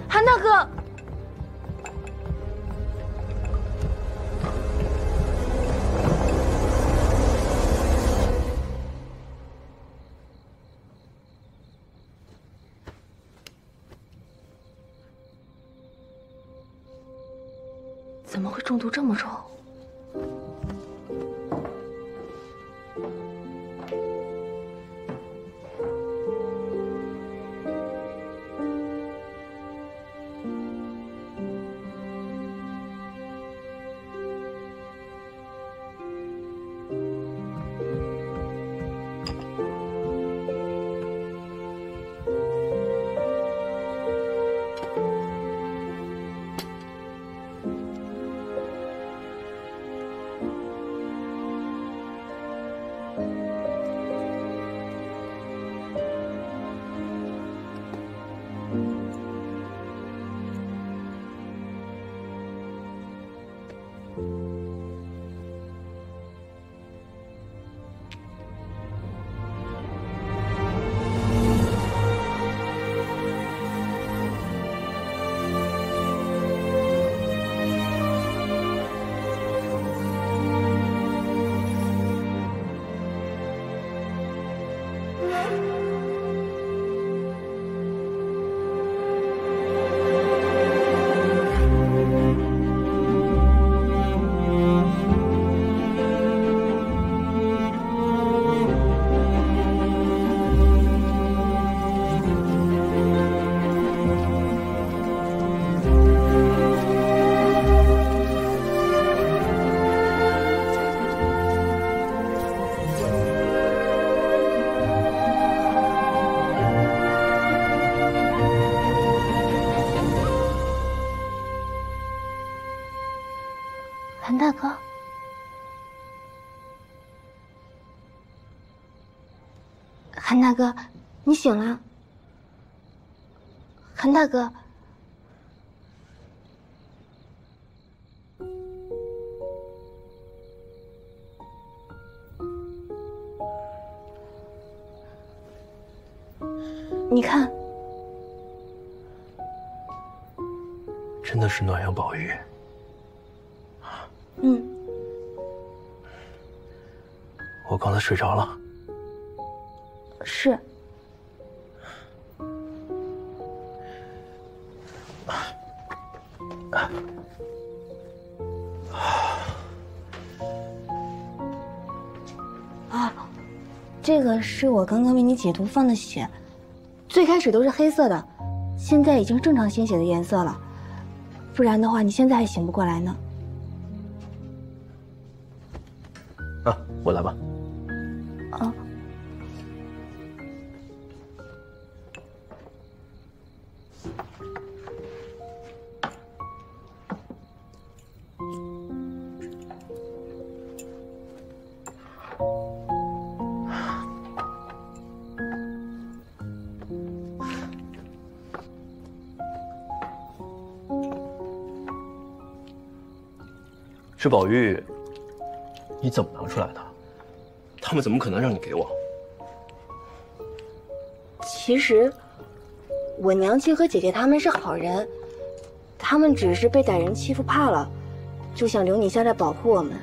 韩大哥，怎么会中毒这么重？韩大哥，韩大哥，你醒了。韩大哥，你看，真的是暖阳宝玉。嗯，我刚才睡着了。是。啊，这个是我刚刚为你解毒放的血，最开始都是黑色的，现在已经正常鲜血的颜色了，不然的话你现在还醒不过来呢。啊，我来吧。啊。这宝玉，你怎么拿出来的？他们怎么可能让你给我？其实，我娘亲和姐姐他们是好人，他们只是被歹人欺负怕了，就想留你下来保护我们，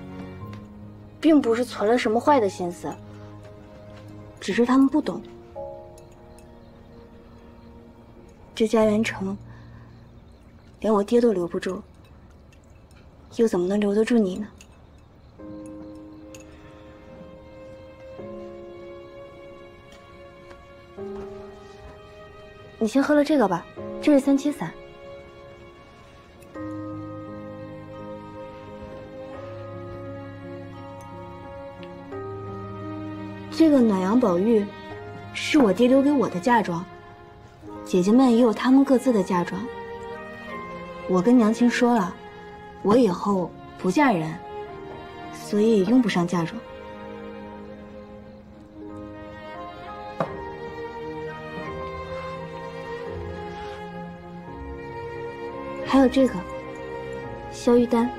并不是存了什么坏的心思，只是他们不懂。这家园城，连我爹都留不住，又怎么能留得住你呢？你先喝了这个吧，这是3七散。这个暖阳宝玉，是我爹留给我的嫁妆。姐姐们也有她们各自的嫁妆。我跟娘亲说了，我以后不嫁人，所以用不上嫁妆。还有这个消玉丹，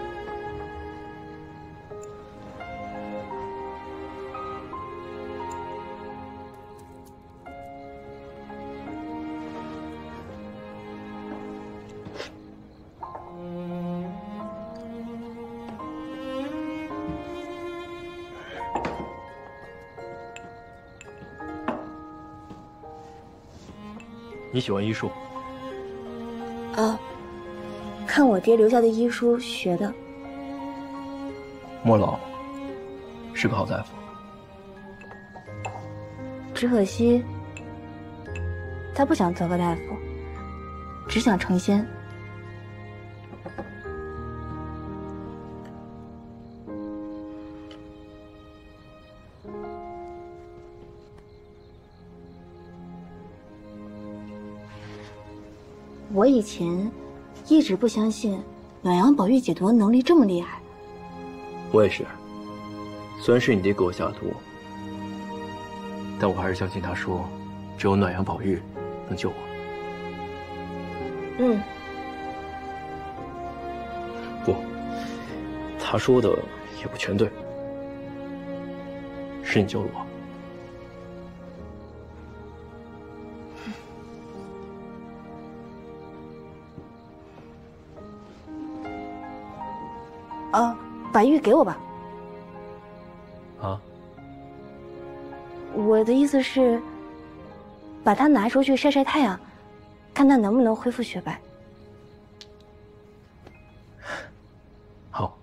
你喜欢医术？啊，看我爹留下的医书学的。莫老是个好大夫，只可惜他不想做个大夫，只想成仙。我以前一直不相信暖阳宝玉解毒的能力这么厉害。我也是，虽然是你爹给我下的毒，但我还是相信他说，只有暖阳宝玉能救我。不，他说的也不全对，是你救了我。把玉给我吧。啊？我的意思是，把它拿出去晒晒太阳，看它能不能恢复雪白。好。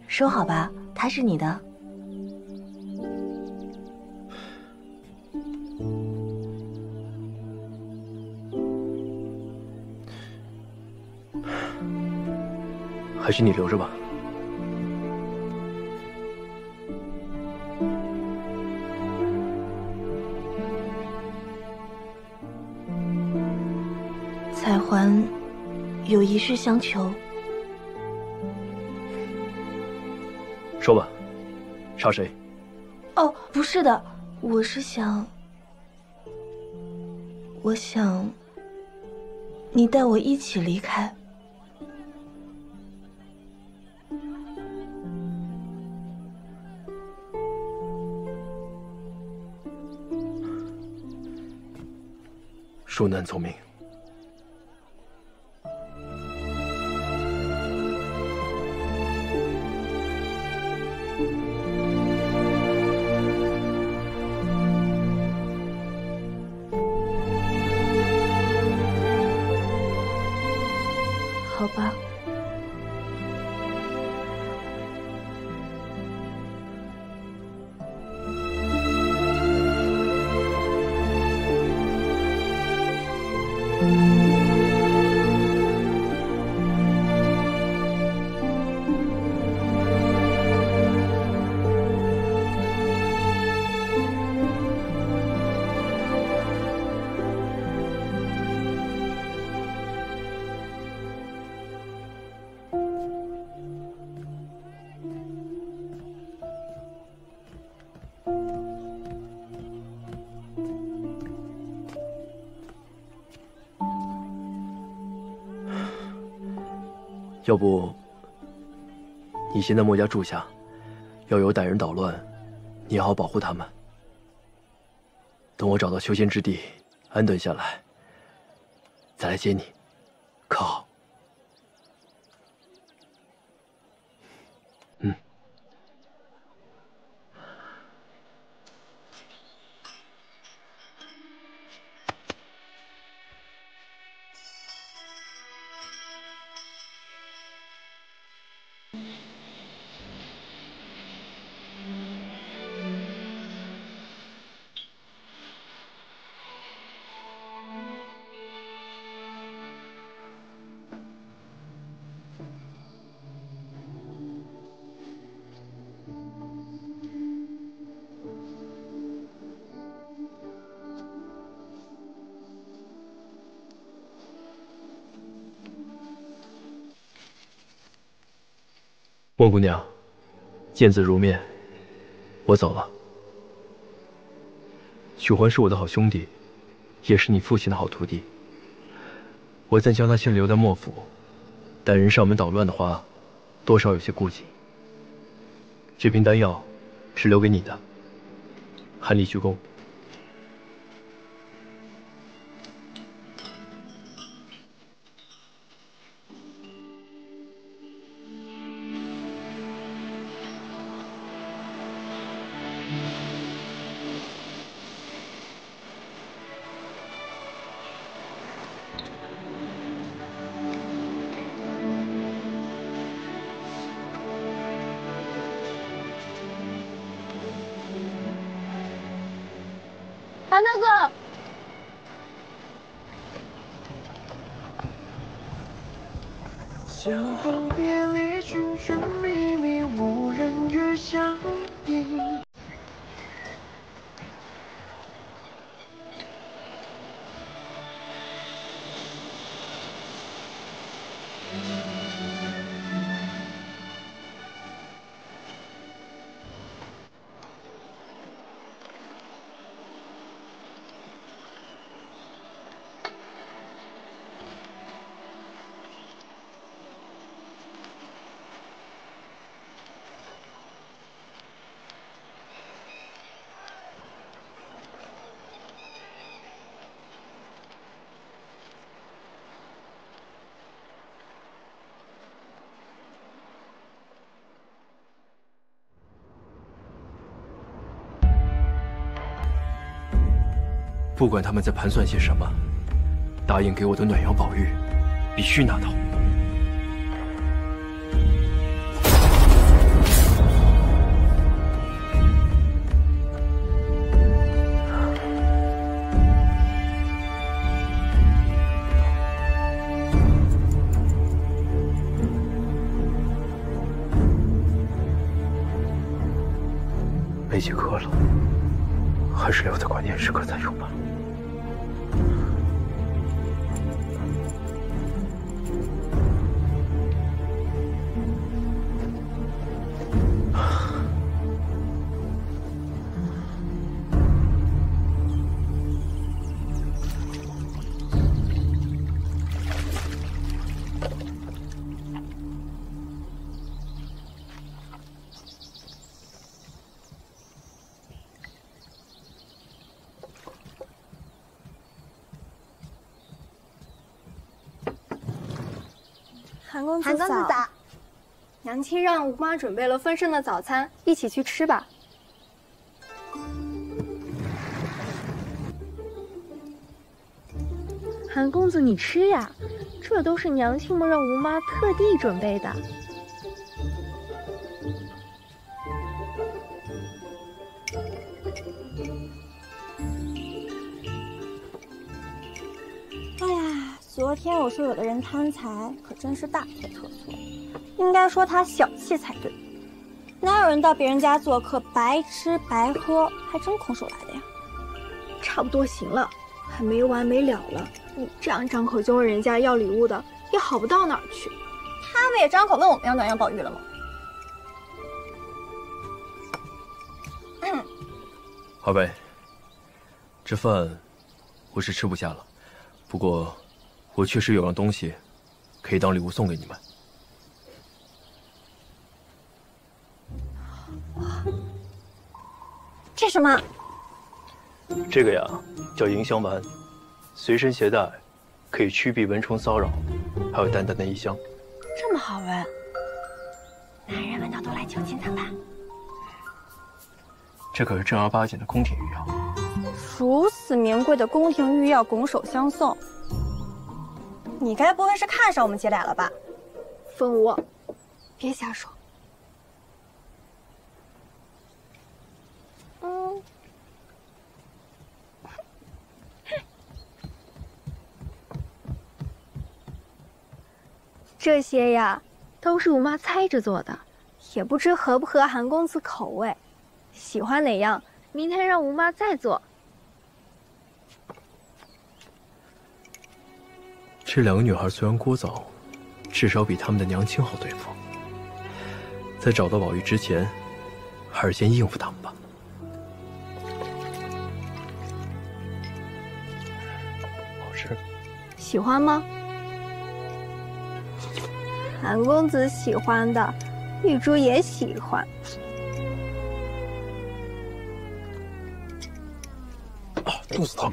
收好吧，它是你的。还是你留着吧。彩环有一事相求。说吧，杀谁？哦，不是的，我想你带我一起离开。恕难从命。好吧。要不你先在墨家住下，要有歹人捣乱，你好好保护他们。等我找到修仙之地，安顿下来，再来接你，可好？嗯。莫姑娘，见字如面，我走了。许欢是我的好兄弟，也是你父亲的好徒弟。我暂将他先留在莫府，歹人上门捣乱的话，多少有些顾忌。这瓶丹药是留给你的，含力鞠躬。韩大哥，相逢别离，寻寻觅觅，无人与相依。不管他们在盘算些什么，答应给我的暖阳宝玉，必须拿到。没几颗了，还是留在关键时刻再用吧。韩公子早，娘亲让吴妈准备了丰盛的早餐，一起去吃吧。韩公子，你吃呀，这都是娘亲们让吴妈特地准备的。哎呀，昨天我说有的人贪财，可真是大错特错。应该说他小气才对。哪有人到别人家做客白吃白喝，还真空手来的呀？差不多行了，还没完没了了。你这样张口就问人家要礼物的，也好不到哪儿去。他们也张口问我们要暖阳宝玉了吗？二位，这饭我是吃不下了，不过我确实有样东西可以当礼物送给你们。这什么？这个呀，叫迎香丸，随身携带，可以驱避蚊虫骚扰，还有淡淡的异香。这么好闻，男人闻到都来求亲怎么办？这可是正儿八经的宫廷御药，如此名贵的宫廷御药拱手相送，你该不会是看上我们姐俩了吧？蜂窝，别瞎说。这些呀，都是吴妈猜着做的，也不知合不合韩公子口味。喜欢哪样，明天让吴妈再做。这两个女孩虽然聒噪，至少比他们的娘亲好对付。在找到宝玉之前，还是先应付他们吧。好吃。喜欢吗？韩公子喜欢的，玉珠也喜欢。肚子疼。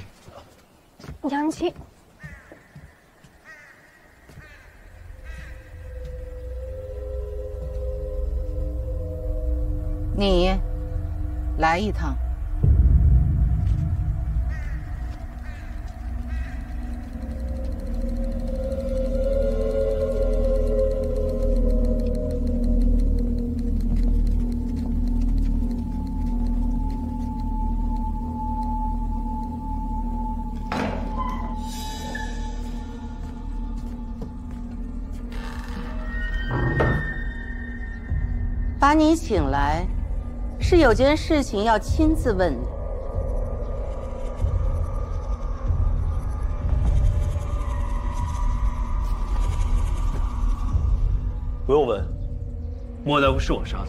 娘亲，你来一趟。把你请来，是有件事情要亲自问你。不用问，莫大夫是我杀的。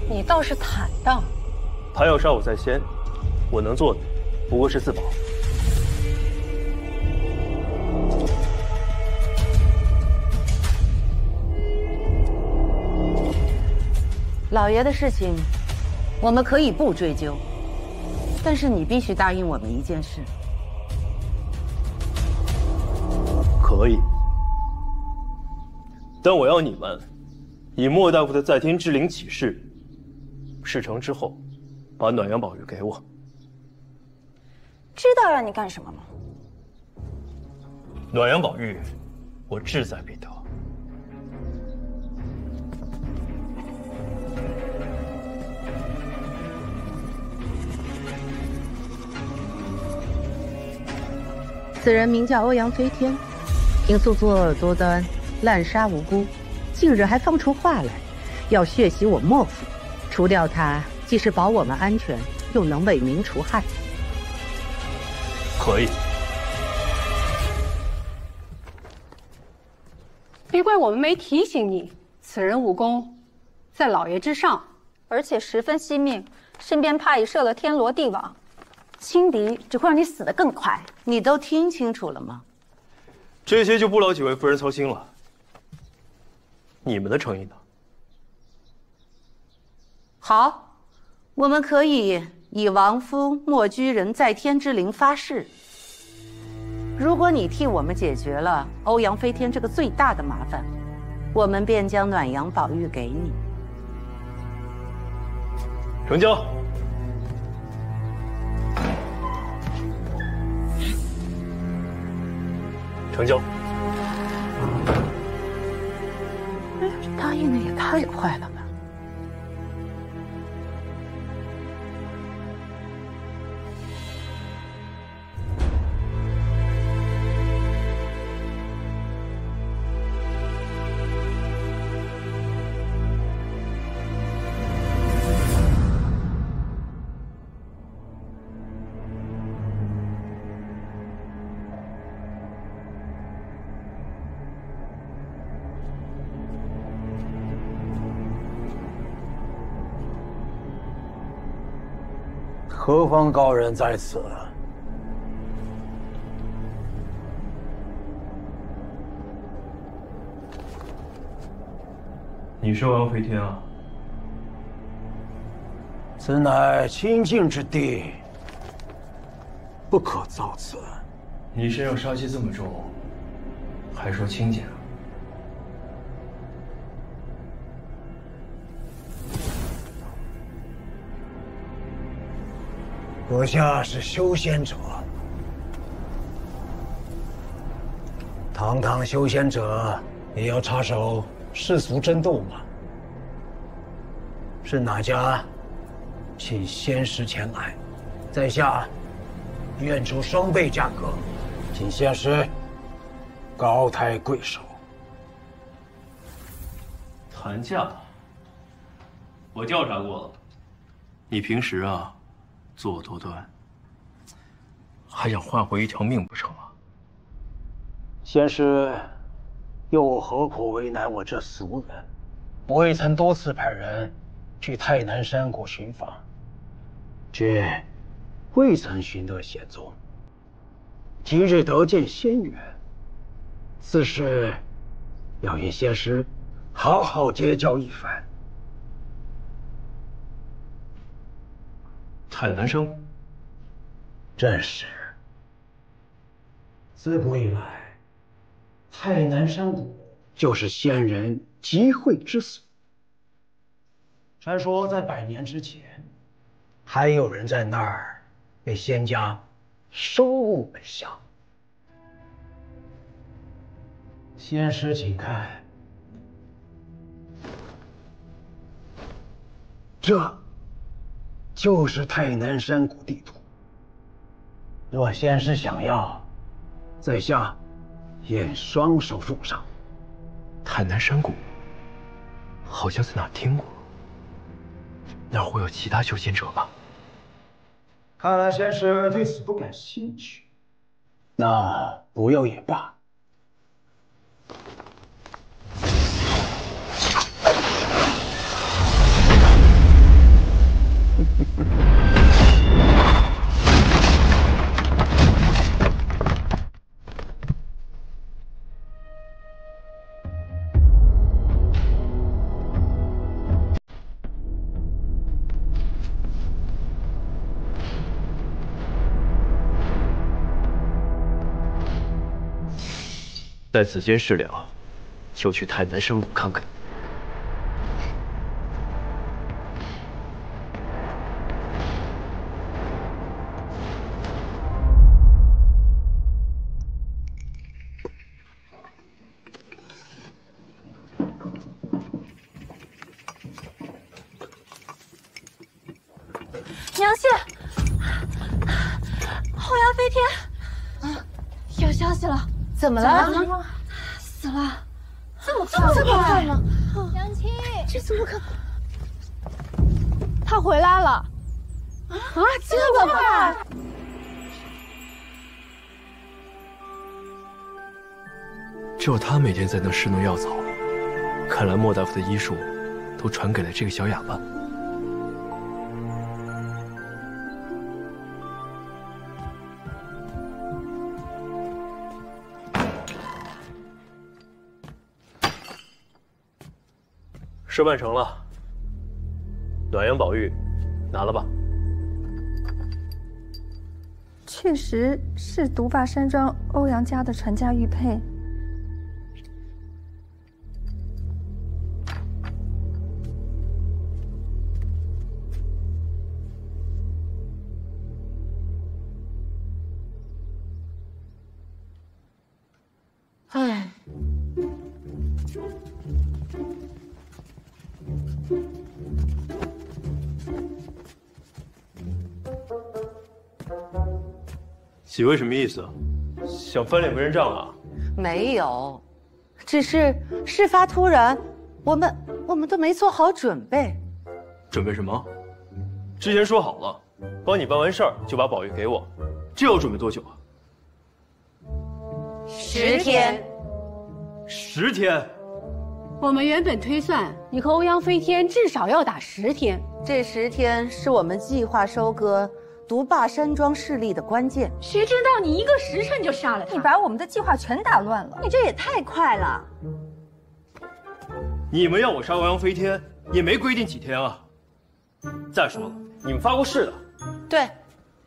你倒是坦荡。他要杀我在先，我能做的不过是自保。老爷的事情，我们可以不追究，但是你必须答应我们一件事。可以，但我要你们以莫大夫的在天之灵起誓，事成之后，把暖阳宝玉给我。知道让你干什么吗？暖阳宝玉，我志在必得。此人名叫欧阳飞天，因素作恶多端，滥杀无辜，近日还放出话来，要血洗我莫府。除掉他，既是保我们安全，又能为民除害。可以。别怪我们没提醒你，此人武功在老爷之上，而且十分惜命，身边怕已设了天罗地网，轻敌只会让你死得更快。你都听清楚了吗？这些就不劳几位夫人操心了。你们的诚意呢？好，我们可以以王夫莫居人在天之灵发誓，如果你替我们解决了欧阳飞天这个最大的麻烦，我们便将暖阳宝玉给你。成交。成交。答应的也太快了吧！何方高人在此？你是欧阳飞天啊？此乃清净之地，不可造次。你身上杀气这么重，还说清净？阁下是修仙者，堂堂修仙者也要插手世俗争斗吗？是哪家请仙师前来，在下愿出双倍价格，请仙师高抬贵手。谈价？我调查过了，你平时啊作恶多端，还想换回一条命不成吗？仙师又何苦为难我这俗人？我也曾多次派人去太南山谷寻访，却未曾寻得仙踪。今日得见仙缘，此事要与仙师好好结交一番。太南山谷，正是。自古以来，太南山谷就是仙人集会之所。传说在100年之前，还有人在那儿被仙家收入门下。仙师，请看，这就是太南山谷地图。若仙师想要，在下愿双手奉上。太南山谷，好像在哪听过。那儿会有其他修仙者吧？看来仙师对此不感兴趣，那不要也罢。在此间事了，就去太南山谷看看。娘亲，后阳飞天，有消息了。怎么了？死了！这么快吗？娘亲，这怎么可？他回来了！啊，这么快！只有他每天在那侍弄药草，看来莫大夫的医术都传给了这个小哑巴。事办成了，暖阳宝玉，拿了吧。确实是毒发山庄欧阳家的传家玉佩。唉。几位什么意思？想翻脸不认账啊？没有，只是事发突然，我们都没做好准备。准备什么？之前说好了，帮你办完事儿就把宝玉给我，这要准备多久啊？10天。10天？我们原本推算你和欧阳飞天至少要打10天，这10天是我们计划收割独霸山庄势力的关键。谁知道你一个时辰就杀了他？你把我们的计划全打乱了。你这也太快了！你们要我杀欧阳飞天，也没规定几天啊。再说了，你们发过誓的。对，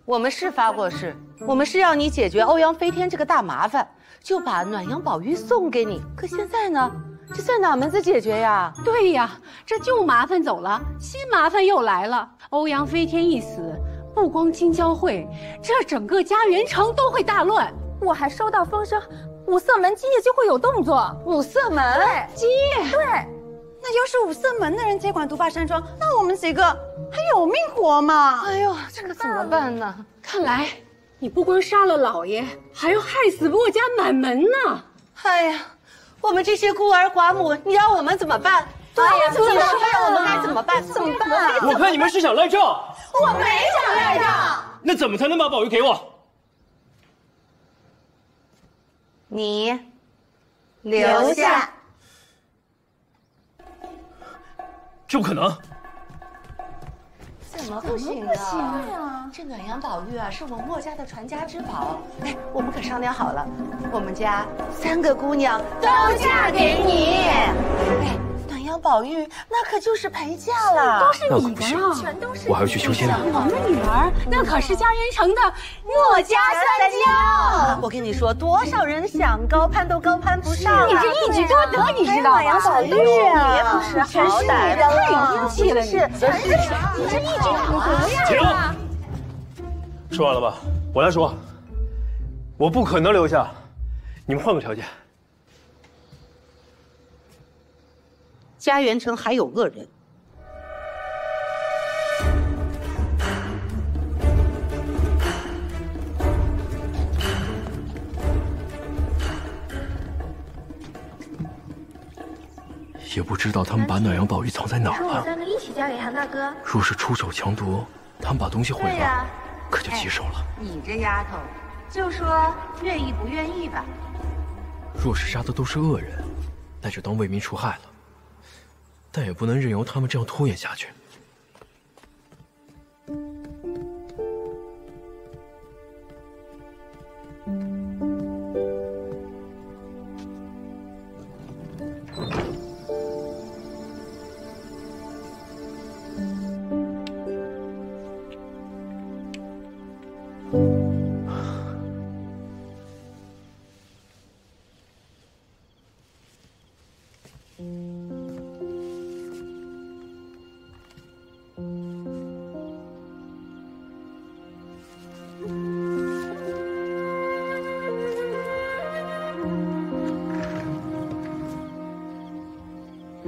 我们是发过誓，我们是要你解决欧阳飞天这个大麻烦，就把暖阳宝玉送给你。可现在呢，这算哪门子解决呀？对呀，这旧麻烦走了，新麻烦又来了。欧阳飞天一死，不光金交会，这整个家园城都会大乱。我还收到风声，五色门今夜就会有动作。五色门？对，今夜？对。那要是五色门的人接管独霸山庄，那我们几个还有命活吗？哎呦，这可怎么办呢？看来你不光杀了老爷，还要害死墨家满门呢。哎呀，我们这些孤儿寡母，你让我们怎么办？对呀，怎么办？我们该怎么办？怎么办？我看你们是想赖账。我没想赖账。那怎么才能把宝玉给我？你留下。这不可能！怎么不行啊？这暖阳宝玉啊，是我们墨家的传家之宝。哎，我们可商量好了，我们家3个姑娘都嫁给你。哎，暖阳宝玉那可就是陪嫁了，都是你的了，全都是。我还要去修仙呢。我们女儿那可是家园城的墨家三娇。我跟你说，多少人想高攀都高攀不上。你这一举多得，你知道吗？暖阳宝玉啊，也不识好歹，太有英气了，是。你这一举两得呀！停！说完了吧？我来说，我不可能留下。你们换个条件。家园城还有恶人。也不知道他们把暖阳宝玉藏在哪儿了。说我3个一起嫁给韩大哥。若是出手强夺，他们把东西毁了，可就棘手了。你这丫头，就说愿意不愿意吧。若是杀的都是恶人，那就当为民除害了。但也不能任由他们这样拖延下去。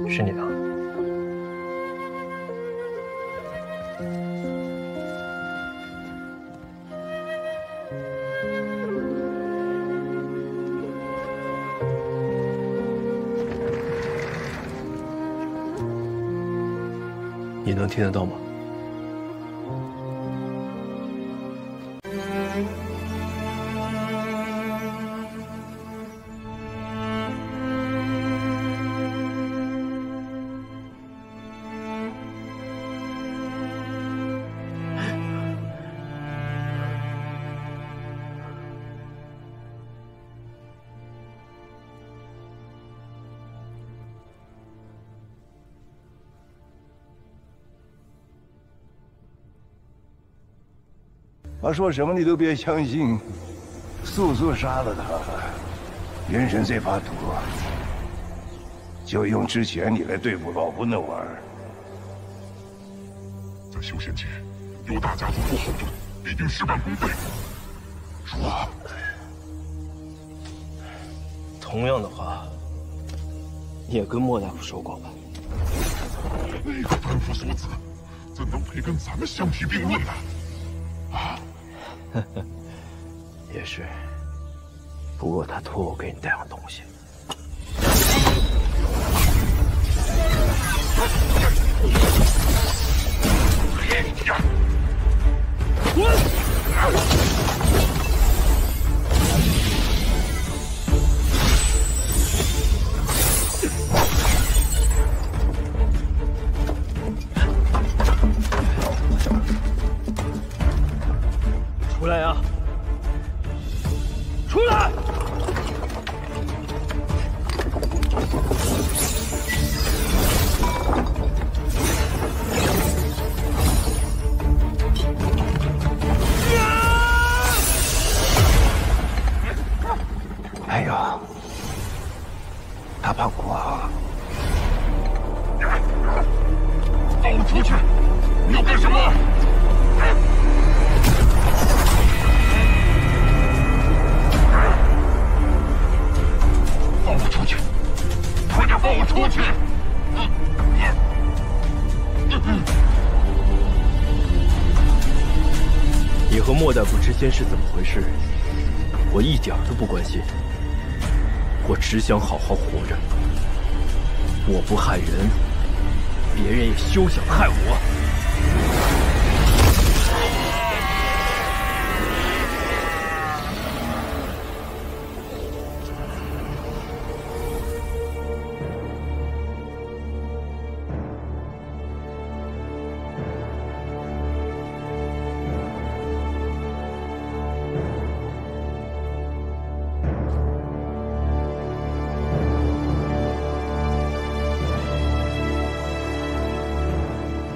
是你的。你能听得到吗？他说什么你都别相信，速速杀了他。元神这把毒，就用之前你来对付老夫那玩意儿。在修仙界，有大家族做后盾，必定事半功倍。说。同样的话，你也跟莫大夫说过吧？那个凡夫俗子，怎能配跟咱们相提并论呢？啊！也是，不过他托我给你带样东西。长，他怕挂。放我出去！你要干什么？放我出去！快点放我出去！你和莫大夫之间是怎么回事？我一点都不关心。我只想好好活着。我不害人，别人也休想害我。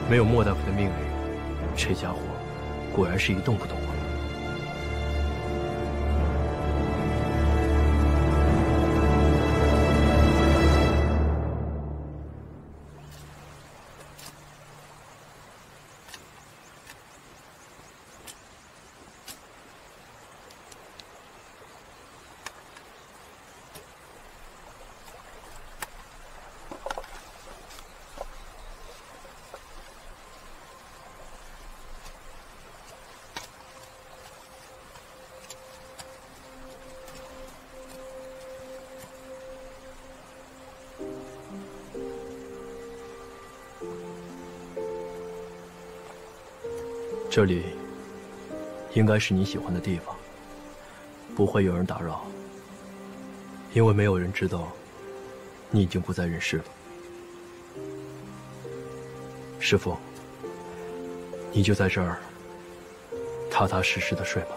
没有莫大夫的命令，这家伙果然是一动不动啊！这里应该是你喜欢的地方，不会有人打扰，因为没有人知道你已经不在人世了。师父，你就在这儿踏踏实实的睡吧。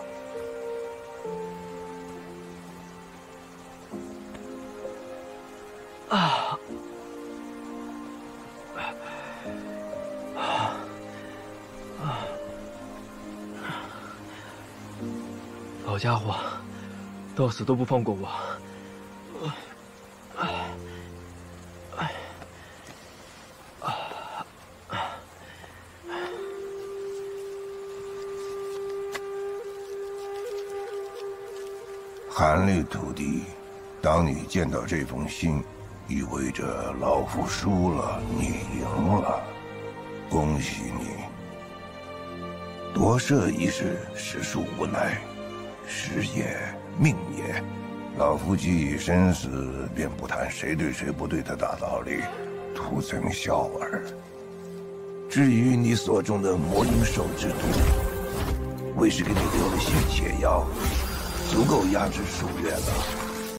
老家伙，到死都不放过我。韩立徒弟，当你见到这封信，意味着老夫输了，你赢了，恭喜你。夺舍一事，实属无奈。时也，命也。老夫既已身死，便不谈谁对谁不对的大道理，徒增笑耳。至于你所中的魔影手之毒，为是给你留了些解药，足够压制数月了。